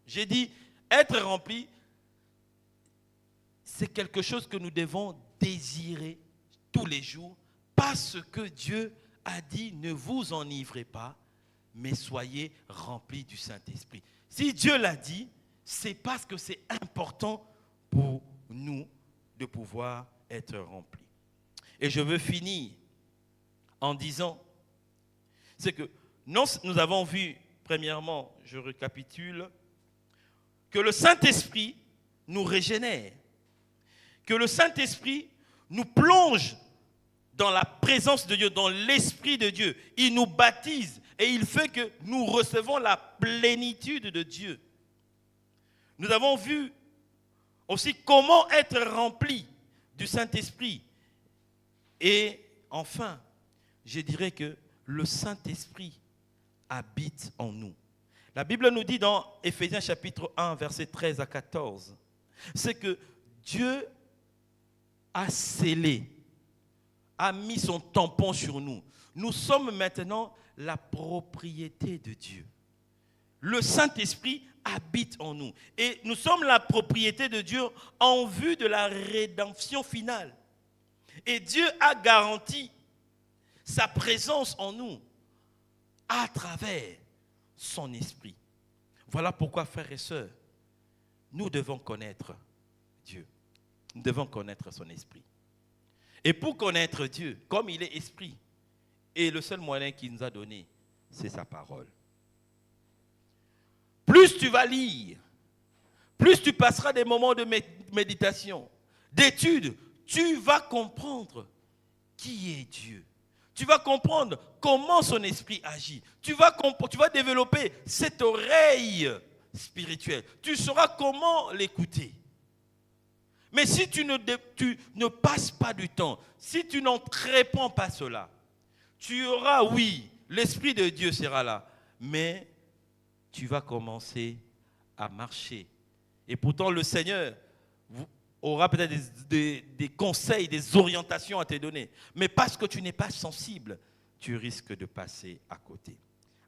J'ai dit, être rempli, c'est quelque chose que nous devons désirer tous les jours parce que Dieu a dit, ne vous enivrez pas, mais soyez remplis du Saint-Esprit. Si Dieu l'a dit, c'est parce que c'est important pour nous de pouvoir être remplis. Et je veux finir en disant, c'est que nous avons vu, premièrement, je récapitule, que le Saint-Esprit nous régénère, que le Saint-Esprit nous plonge dans la présence de Dieu, dans l'Esprit de Dieu. Il nous baptise et il fait que nous recevons la plénitude de Dieu. Nous avons vu aussi comment être rempli du Saint-Esprit. Et enfin, je dirais que le Saint-Esprit habite en nous. La Bible nous dit dans Éphésiens chapitre 1, versets 13 à 14, c'est que Dieu a scellé, a mis son tampon sur nous. Nous sommes maintenant la propriété de Dieu. Le Saint-Esprit habite en nous. Et nous sommes la propriété de Dieu en vue de la rédemption finale. Et Dieu a garanti sa présence en nous à travers son esprit. Voilà pourquoi, frères et sœurs, nous devons connaître Dieu. Nous devons connaître son esprit. Et pour connaître Dieu, comme il est esprit, et le seul moyen qu'il nous a donné, c'est sa parole. Plus tu vas lire, plus tu passeras des moments de méditation, d'études, tu vas comprendre qui est Dieu. Tu vas comprendre comment son esprit agit. Tu vas développer cette oreille spirituelle. Tu sauras comment l'écouter. Mais si tu ne passes pas du temps, si tu n'entreprends pas cela, tu auras, oui, l'Esprit de Dieu sera là, mais tu vas commencer à marcher. Et pourtant, le Seigneur aura peut-être des conseils, des orientations à te donner. Mais parce que tu n'es pas sensible, tu risques de passer à côté.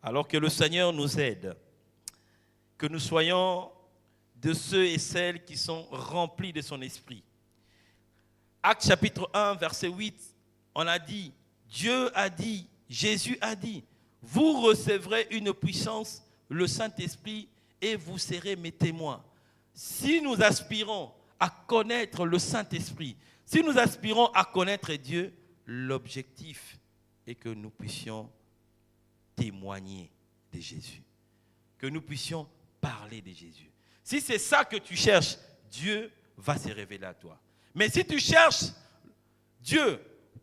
Alors que le Seigneur nous aide, que nous soyons de ceux et celles qui sont remplis de son esprit. Actes chapitre 1, verset 8, on a dit, Dieu a dit, Jésus a dit, vous recevrez une puissance, le Saint-Esprit, et vous serez mes témoins. Si nous aspirons à connaître le Saint-Esprit, si nous aspirons à connaître Dieu, l'objectif est que nous puissions témoigner de Jésus, que nous puissions parler de Jésus. Si c'est ça que tu cherches, Dieu va se révéler à toi. Mais si tu cherches Dieu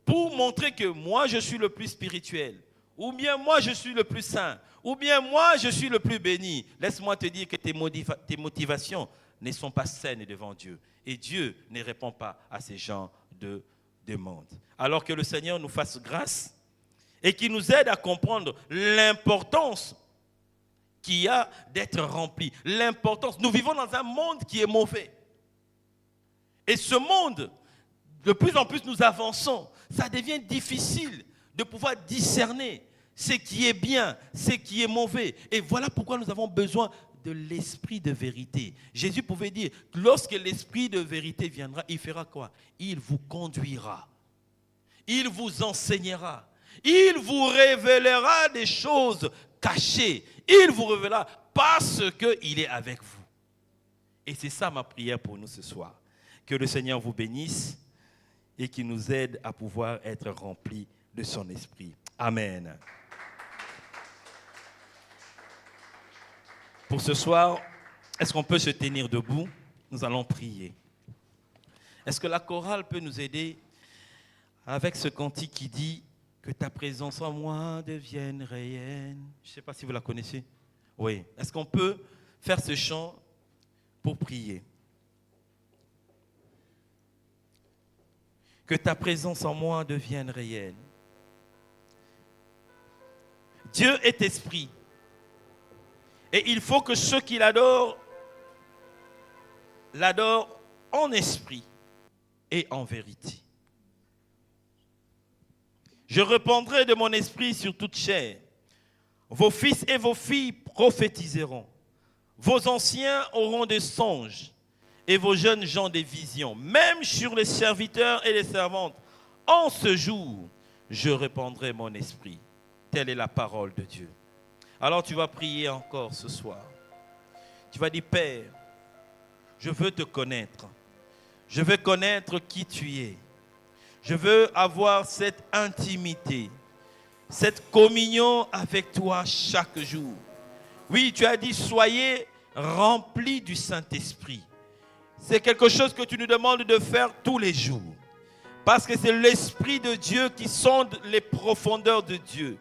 pour montrer que moi je suis le plus spirituel, ou bien moi je suis le plus saint, ou bien moi je suis le plus béni, laisse-moi te dire que tes motivations ne sont pas saines devant Dieu. Et Dieu ne répond pas à ces genres de demandes. Alors que le Seigneur nous fasse grâce et qu'il nous aide à comprendre l'importance qu'il y a d'être rempli. L'importance. Nous vivons dans un monde qui est mauvais. Et ce monde, de plus en plus nous avançons. Ça devient difficile de pouvoir discerner ce qui est bien, ce qui est mauvais. Et voilà pourquoi nous avons besoin de l'esprit de vérité. Jésus pouvait dire, lorsque l'esprit de vérité viendra, il fera quoi? Il vous conduira. Il vous enseignera. Il vous révélera des choses cachées. Il vous révélera parce qu'il est avec vous. Et c'est ça ma prière pour nous ce soir. Que le Seigneur vous bénisse et qu'il nous aide à pouvoir être remplis de son esprit. Amen. Pour ce soir, est-ce qu'on peut se tenir debout? Nous allons prier. Est-ce que la chorale peut nous aider avec ce cantique qui dit que ta présence en moi devienne réelle? Je ne sais pas si vous la connaissez. Oui. Est-ce qu'on peut faire ce chant pour prier? Que ta présence en moi devienne réelle. Dieu est esprit. Et il faut que ceux qui l'adorent en esprit et en vérité. Je répandrai de mon esprit sur toute chair. Vos fils et vos filles prophétiseront. Vos anciens auront des songes et vos jeunes gens des visions. Même sur les serviteurs et les servantes, en ce jour, je répandrai mon esprit. Telle est la parole de Dieu. Alors tu vas prier encore ce soir. Tu vas dire, Père, je veux te connaître. Je veux connaître qui tu es. Je veux avoir cette intimité, cette communion avec toi chaque jour. Oui, tu as dit, soyez remplis du Saint-Esprit. C'est quelque chose que tu nous demandes de faire tous les jours. Parce que c'est l'Esprit de Dieu qui sonde les profondeurs de Dieu.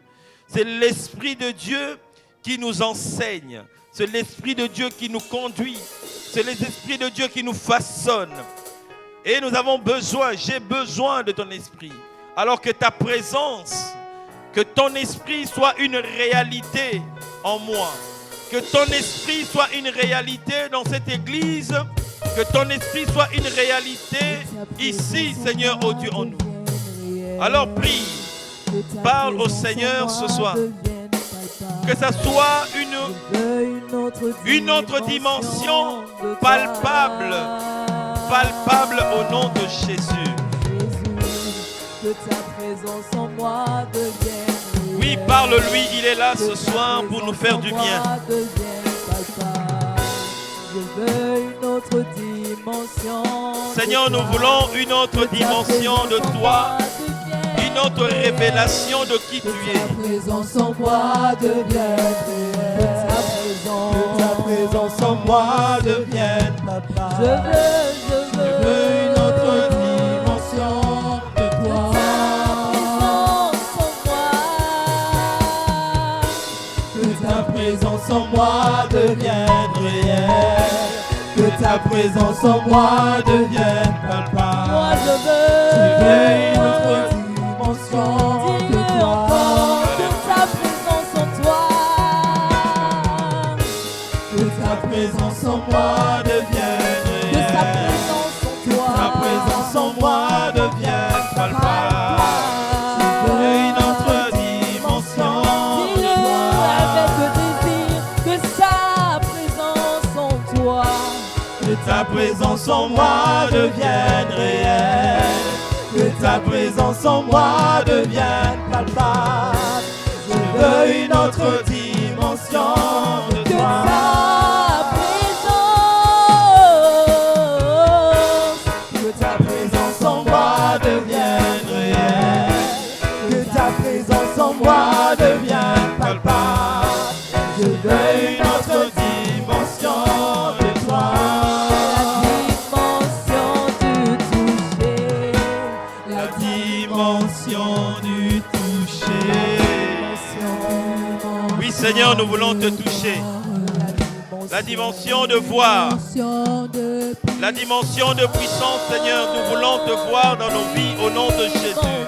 C'est l'Esprit de Dieu qui nous enseigne. C'est l'Esprit de Dieu qui nous conduit. C'est l'Esprit de Dieu qui nous façonne. Et nous avons besoin, j'ai besoin de ton Esprit. Alors que ta présence, que ton Esprit soit une réalité en moi. Que ton Esprit soit une réalité dans cette église. Que ton Esprit soit une réalité ici, Seigneur, oh Dieu, en nous. Alors prie, parle au Seigneur ce soir. Que ça soit une autre dimension palpable au nom de Jésus. Que ta présence en moi devienne. Oui, parle-lui, il est là ce soir pour nous faire du bien. Je veux une autre dimension. Seigneur, nous voulons une autre dimension de toi, une autre révélation de qui tu es. Ta présence en moi devienne. Que ta présence en moi devienne. Je veux une autre dimension de toi. Que ta présence en moi devienne réelle. Que ta présence en moi devienne palpable. Moi je veux une autre dimension de toi. Que ta présence en toi. Que ta présence en moi devienne réelle. Que ta présence en toi. Ta présence en moi devienne palpable. Je veux une autre dimension de toi. Avec désir que sa présence en toi. Que ta présence en moi devienne réelle. Que ta présence en moi devienne palpable. Je veux une autre dimension de toi. Que ta présence en moi devienne réelle. Que ta présence en moi devienne palpable. Je veux une autre dimension de toi. La dimension du toucher. Oui, Seigneur, nous voulons te toucher. La dimension de voir. La dimension de puissance, Seigneur, nous voulons te voir dans nos vies au nom de Jésus.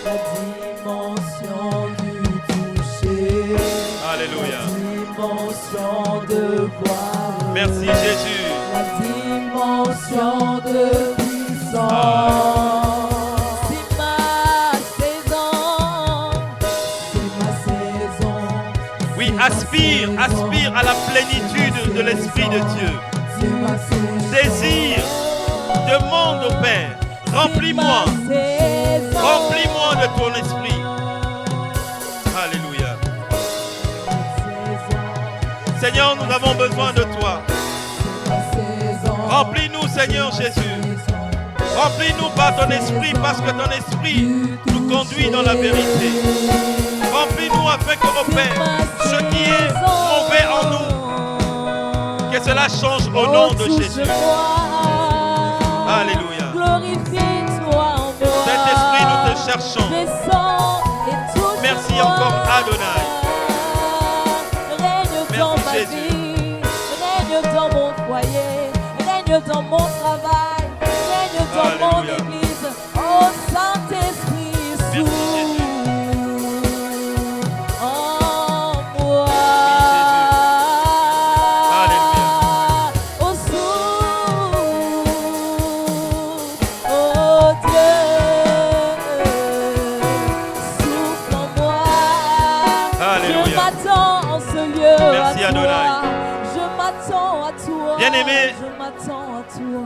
La dimension du toucher. Alléluia. La dimension de voir. Merci Jésus. La dimension de puissance. C'est ma saison. C'est ma saison. Oui, aspire à la plénitude de l'Esprit de Dieu. C'est ma saison. Désire, demande au Père, remplis-moi de ton esprit. Alléluia. Seigneur, nous avons besoin de toi. Remplis-nous, Seigneur Jésus. Remplis-nous par ton esprit, parce que ton esprit nous conduit dans la vérité. Remplis-nous afin que, oh Père, ce qui est mauvais en nous, que cela change au nom de Jésus. Alléluia. Glorifie-toi en moi. Saint-Esprit, nous te cherchons. Merci encore, Adonai. Règne dans ma vie, règne dans mon foyer, règne dans mon travail, règne dans mon église. Oh Saint-Esprit, souffle en moi. Oh souffle, oh Dieu, souffle en moi. Alléluia. Je m'attends en ce lieu. Merci, à toi. Adonai. Je m'attends à toi. Bien-aimé. Je m'attends à toi.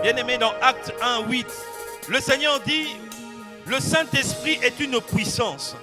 Bien-aimé, dans Acte 1, 8, le Seigneur dit, le Saint-Esprit est une puissance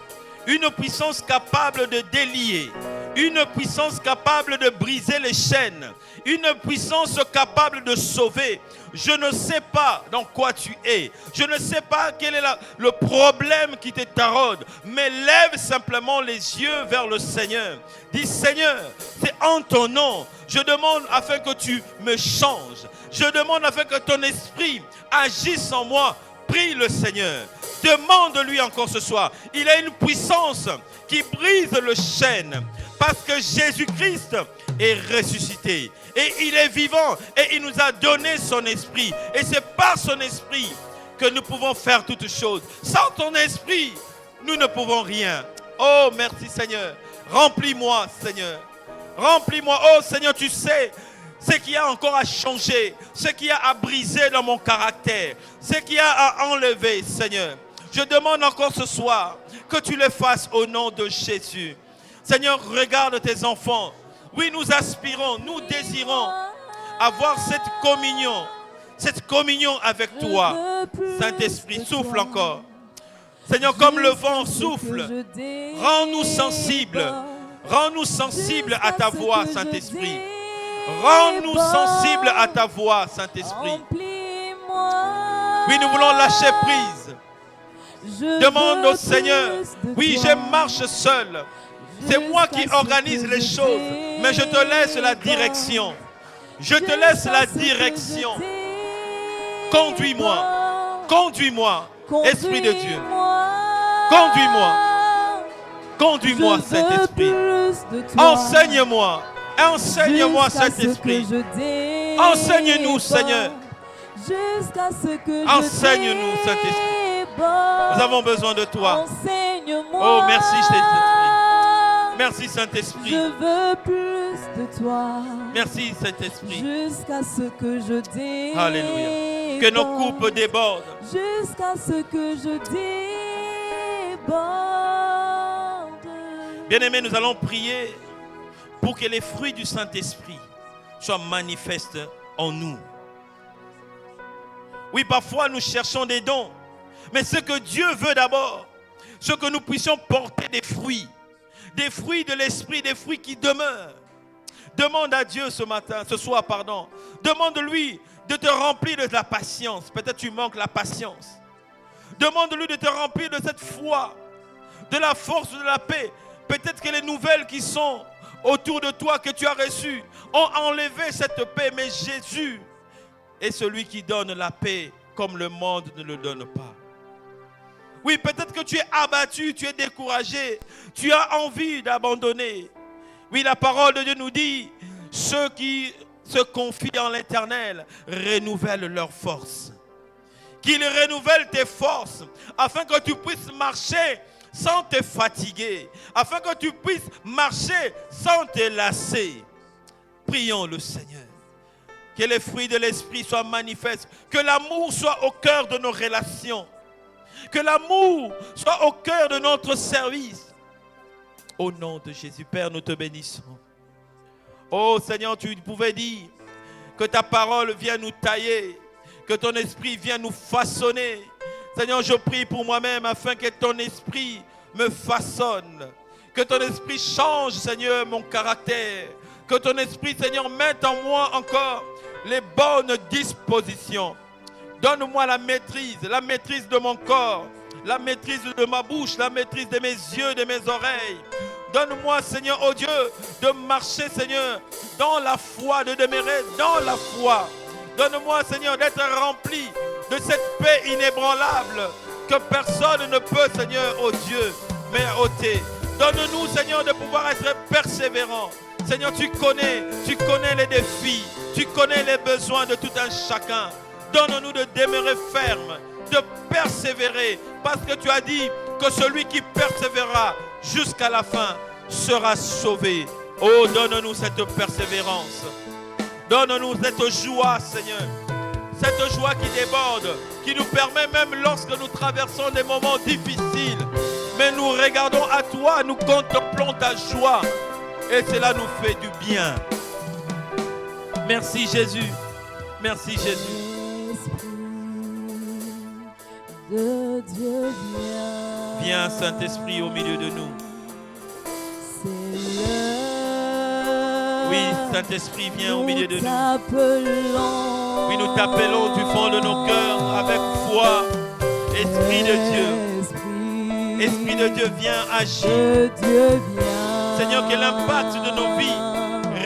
capable de délier, une puissance capable de briser les chaînes, une puissance capable de sauver. Je ne sais pas dans quoi tu es, je ne sais pas quel est le problème qui te taraude, mais lève simplement les yeux vers le Seigneur. Dis, Seigneur, c'est en ton nom, je demande afin que tu me changes. Je demande afin que ton esprit agisse en moi Prie le Seigneur. Demande-lui encore ce soir. Il a une puissance qui brise le chêne. Parce que Jésus-Christ est ressuscité. Et il est vivant. Et il nous a donné son esprit. Et c'est par son esprit que nous pouvons faire toutes choses. Sans ton esprit, nous ne pouvons rien. Oh, merci Seigneur. Remplis-moi, Seigneur. Remplis-moi. Oh, Seigneur, tu sais ce qu'il y a encore à changer, ce qu'il y a à briser dans mon caractère, ce qu'il y a à enlever, Seigneur. Je demande encore ce soir que tu le fasses au nom de Jésus. Seigneur, regarde tes enfants. Oui, nous aspirons, nous désirons avoir cette communion avec toi. Saint-Esprit, souffle encore. Seigneur, comme le vent souffle, rends-nous sensibles. Rends-nous sensibles à ta voix, Saint-Esprit. Rends-nous sensibles à ta voix, Saint-Esprit. Oui, nous voulons lâcher prise. Demande au Seigneur. Oui, je marche seul. C'est moi qui organise les choses. Mais je te laisse la direction. Je te laisse la direction. Conduis-moi. Conduis-moi, Esprit de Dieu. Conduis-moi. Conduis-moi, Saint-Esprit. Enseigne-moi. Enseigne-moi, Saint-Esprit. Enseigne-nous, Seigneur. Enseigne-nous, Saint-Esprit. Nous avons besoin de toi. Oh, merci, Saint-Esprit. Merci, Saint-Esprit. Je veux plus de toi. Merci, Saint-Esprit. Jusqu'à ce que je déborde. Alléluia. Que nos coupes débordent. Jusqu'à ce que je déborde. Bien-aimés, nous allons prier pour que les fruits du Saint-Esprit soient manifestes en nous. Oui, parfois nous cherchons des dons, mais ce que Dieu veut d'abord, c'est que nous puissions porter des fruits de l'Esprit, des fruits qui demeurent. Demande à Dieu ce soir, demande-lui de te remplir de la patience. Peut-être tu manques la patience. Demande-lui de te remplir de cette foi, de la force, de la paix. Peut-être que les nouvelles qui sont autour de toi, que tu as reçues, ont enlevé cette paix. Mais Jésus est celui qui donne la paix comme le monde ne le donne pas. Oui, peut-être que tu es abattu, tu es découragé, tu as envie d'abandonner. Oui, la parole de Dieu nous dit, ceux qui se confient en l'Éternel renouvellent leurs forces. Qu'il renouvelle tes forces afin que tu puisses marcher sans te fatiguer, afin que tu puisses marcher sans te lasser. Prions le Seigneur. Que les fruits de l'Esprit soient manifestes, que l'amour soit au cœur de nos relations, que l'amour soit au cœur de notre service. Au nom de Jésus, Père, nous te bénissons. Oh Seigneur, tu pouvais dire que ta parole vient nous tailler, que ton esprit vient nous façonner. Seigneur, je prie pour moi-même afin que ton esprit me façonne. Que ton esprit change, Seigneur, mon caractère. Que ton esprit, Seigneur, mette en moi encore les bonnes dispositions. Donne-moi la maîtrise de mon corps, la maîtrise de ma bouche, la maîtrise de mes yeux, de mes oreilles. Donne-moi, Seigneur, oh Dieu, de marcher, Seigneur, dans la foi, de demeurer dans la foi. Donne-moi, Seigneur, d'être rempli de cette paix inébranlable que personne ne peut, Seigneur, oh Dieu, mais ôter. Donne-nous, Seigneur, de pouvoir être persévérant. Seigneur, tu connais les défis, tu connais les besoins de tout un chacun. Donne-nous de demeurer ferme, de persévérer, parce que tu as dit que celui qui persévérera jusqu'à la fin sera sauvé. Oh, donne-nous cette persévérance. Donne-nous cette joie, Seigneur. Cette joie qui déborde, qui nous permet même lorsque nous traversons des moments difficiles. Mais nous regardons à toi, nous contemplons ta joie. Et cela nous fait du bien. Merci Jésus. Merci Jésus. De Dieu viens, Saint-Esprit, au milieu de nous. Oui, Saint-Esprit, viens au milieu de nous. Oui, nous t'appelons du fond de nos cœurs avec foi. Esprit de Dieu. Esprit de Dieu, viens agir. Seigneur, que l'impact de nos vies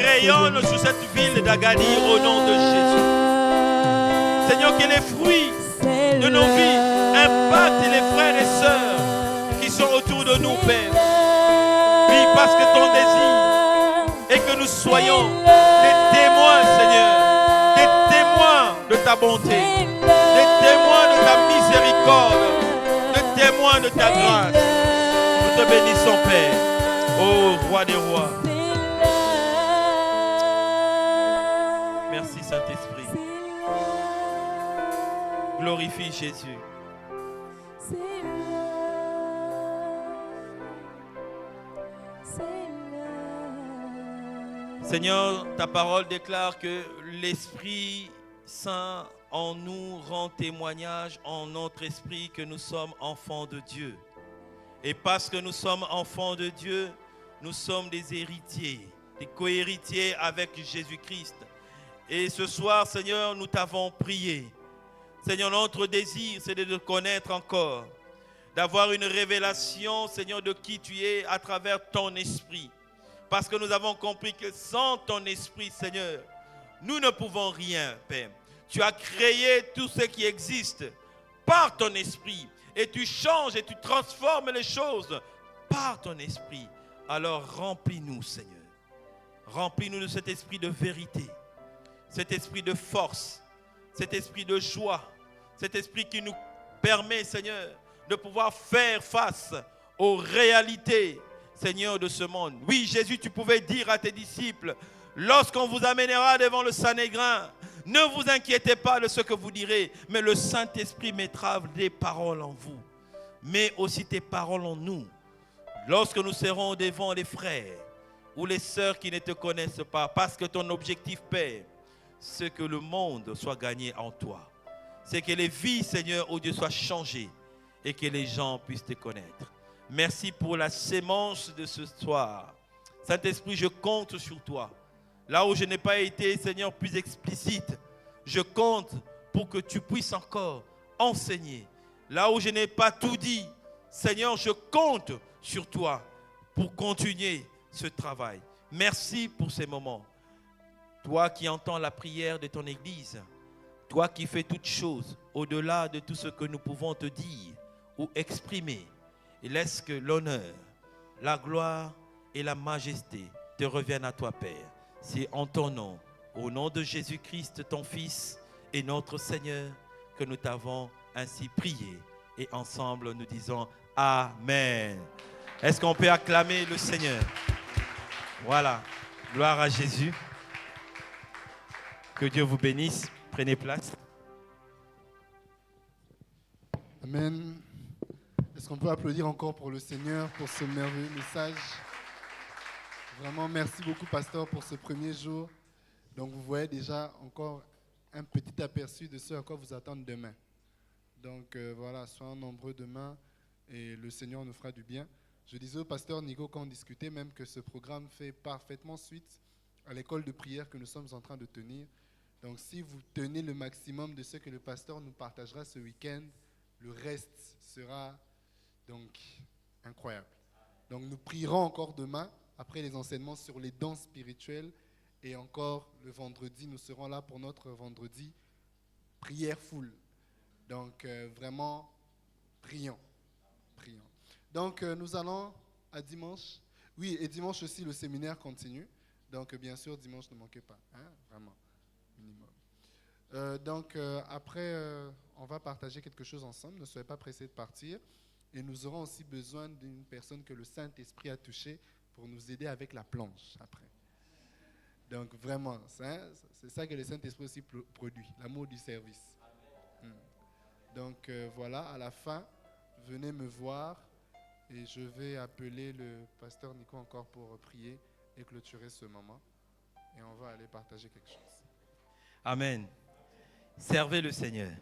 rayonne sur cette ville d'Agadir au nom de Jésus. Seigneur, que les fruits de nos vies Impacte les frères et sœurs qui sont autour de nous, Père. Oui, parce que ton désir est que nous soyons des témoins, Seigneur. Des témoins de ta bonté. Des témoins de ta miséricorde. Des témoins de ta grâce. Nous te bénissons, Père. Ô Roi des rois. Merci, Saint-Esprit. Glorifie Jésus. Seigneur, ta parole déclare que l'Esprit Saint en nous rend témoignage en notre esprit que nous sommes enfants de Dieu. Et parce que nous sommes enfants de Dieu, nous sommes des héritiers, des co-héritiers avec Jésus-Christ. Et ce soir, Seigneur, nous t'avons prié. Seigneur, notre désir, c'est de te connaître encore, d'avoir une révélation, Seigneur, de qui tu es à travers ton esprit. Parce que nous avons compris que sans ton esprit, Seigneur, nous ne pouvons rien, Père. Tu as créé tout ce qui existe par ton esprit. Et tu changes et tu transformes les choses par ton esprit. Alors remplis-nous, Seigneur. Remplis-nous de cet esprit de vérité, cet esprit de force, cet esprit de joie, cet esprit qui nous permet, Seigneur, de pouvoir faire face aux réalités, Seigneur, de ce monde. Oui, Jésus, tu pouvais dire à tes disciples, lorsqu'on vous amènera devant le Sanhédrin, ne vous inquiétez pas de ce que vous direz, mais le Saint-Esprit mettra des paroles en vous, mais aussi tes paroles en nous. Lorsque nous serons devant les frères ou les sœurs qui ne te connaissent pas, parce que ton objectif, Père, c'est que le monde soit gagné en toi. C'est que les vies, Seigneur, oh Dieu, soient changées et que les gens puissent te connaître. Merci pour la sémence de ce soir. Saint-Esprit, je compte sur toi. Là où je n'ai pas été, Seigneur, plus explicite, je compte pour que tu puisses encore enseigner. Là où je n'ai pas tout dit, Seigneur, je compte sur toi pour continuer ce travail. Merci pour ces moments. Toi qui entends la prière de ton Église, toi qui fais toutes choses au-delà de tout ce que nous pouvons te dire ou exprimer, et laisse que l'honneur, la gloire et la majesté te reviennent à toi, Père. C'est en ton nom, au nom de Jésus-Christ, ton Fils et notre Seigneur, que nous t'avons ainsi prié. Et ensemble, nous disons Amen. Est-ce qu'on peut acclamer le Seigneur? Voilà. Gloire à Jésus. Que Dieu vous bénisse. Prenez place. Amen. Est-ce qu'on peut applaudir encore pour le Seigneur, pour ce merveilleux message? Vraiment, merci beaucoup, pasteur, pour ce premier jour. Donc, vous voyez déjà encore un petit aperçu de ce à quoi vous attendre demain. Donc, voilà, soyons nombreux demain et le Seigneur nous fera du bien. Je disais au pasteur Nico, quand on discutait, même que ce programme fait parfaitement suite à l'école de prière que nous sommes en train de tenir. Donc, si vous tenez le maximum de ce que le pasteur nous partagera ce week-end, le reste sera donc incroyable. Donc, nous prierons encore demain, après les enseignements sur les dons spirituels. Et encore le vendredi, nous serons là pour notre vendredi prière full. Donc, vraiment, prions. Prions. Donc, nous allons à dimanche. Oui, et dimanche aussi, le séminaire continue. Donc, bien sûr, dimanche, ne manquez pas. Hein? Vraiment, minimum. Après, on va partager quelque chose ensemble. Ne soyez pas pressés de partir. Et nous aurons aussi besoin d'une personne que le Saint-Esprit a touchée pour nous aider avec la planche après. Donc, vraiment, c'est ça que le Saint-Esprit aussi produit, l'amour du service. Donc, voilà, à la fin, venez me voir et je vais appeler le pasteur Nico encore pour prier et clôturer ce moment. Et on va aller partager quelque chose. Amen. Servez le Seigneur.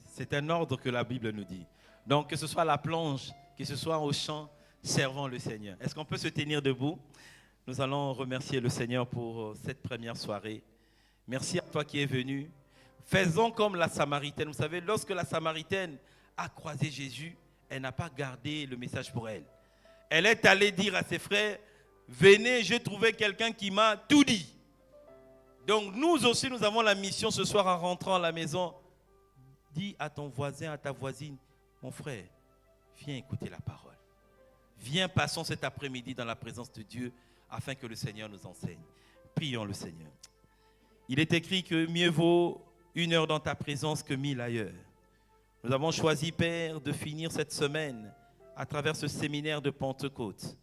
C'est un ordre que la Bible nous dit. Donc, que ce soit à la planche, que ce soit au chant, servons le Seigneur. Est-ce qu'on peut se tenir debout? Nous allons remercier le Seigneur pour cette première soirée. Merci à toi qui es venu. Faisons comme la Samaritaine. Vous savez, lorsque la Samaritaine a croisé Jésus, elle n'a pas gardé le message pour elle. Elle est allée dire à ses frères, venez, j'ai trouvé quelqu'un qui m'a tout dit. Donc nous aussi, nous avons la mission ce soir en rentrant à la maison. Dis à ton voisin, à ta voisine, Mon frère, viens écouter la parole. Viens, passons cet après-midi dans la présence de Dieu afin que le Seigneur nous enseigne. Prions le Seigneur. Il est écrit que mieux vaut 1 heure dans ta présence que 1000 ailleurs. Nous avons choisi, Père, de finir cette semaine à travers ce séminaire de Pentecôte,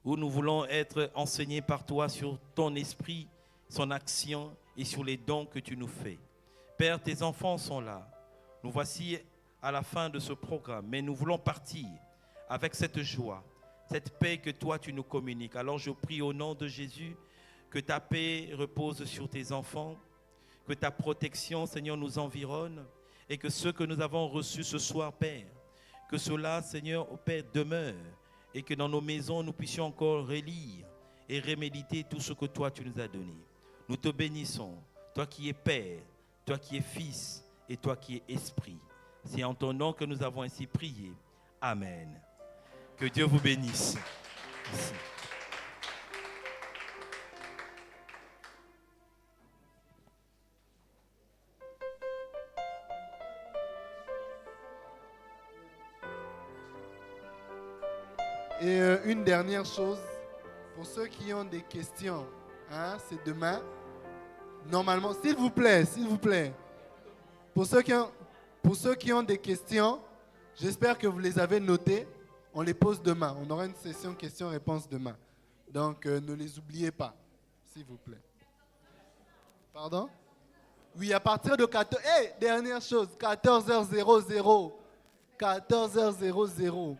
où nous voulons être enseignés par toi sur ton esprit, son action et sur les dons que tu nous fais. Père, tes enfants sont là. Nous voici à la fin de ce programme, mais nous voulons partir avec cette joie, cette paix que toi tu nous communiques. Alors je prie au nom de Jésus que ta paix repose sur tes enfants, que ta protection, Seigneur, nous environne et que ce que nous avons reçu ce soir, Père, que cela, Seigneur, au Père, demeure et que dans nos maisons, nous puissions encore relire et reméditer tout ce que toi, tu nous as donné. Nous te bénissons, toi qui es Père, toi qui es Fils et toi qui es Esprit. C'est en ton nom que nous avons ainsi prié. Amen. Que Dieu vous bénisse. Merci. Et une dernière chose, pour ceux qui ont des questions, hein, c'est demain. Normalement, s'il vous plaît, pour ceux qui ont des questions, j'espère que vous les avez notées. On les pose demain. On aura une session questions-réponses demain. Donc, ne les oubliez pas, s'il vous plaît. Pardon? Oui, à partir de 14h... dernière chose, 14h00. 14h00.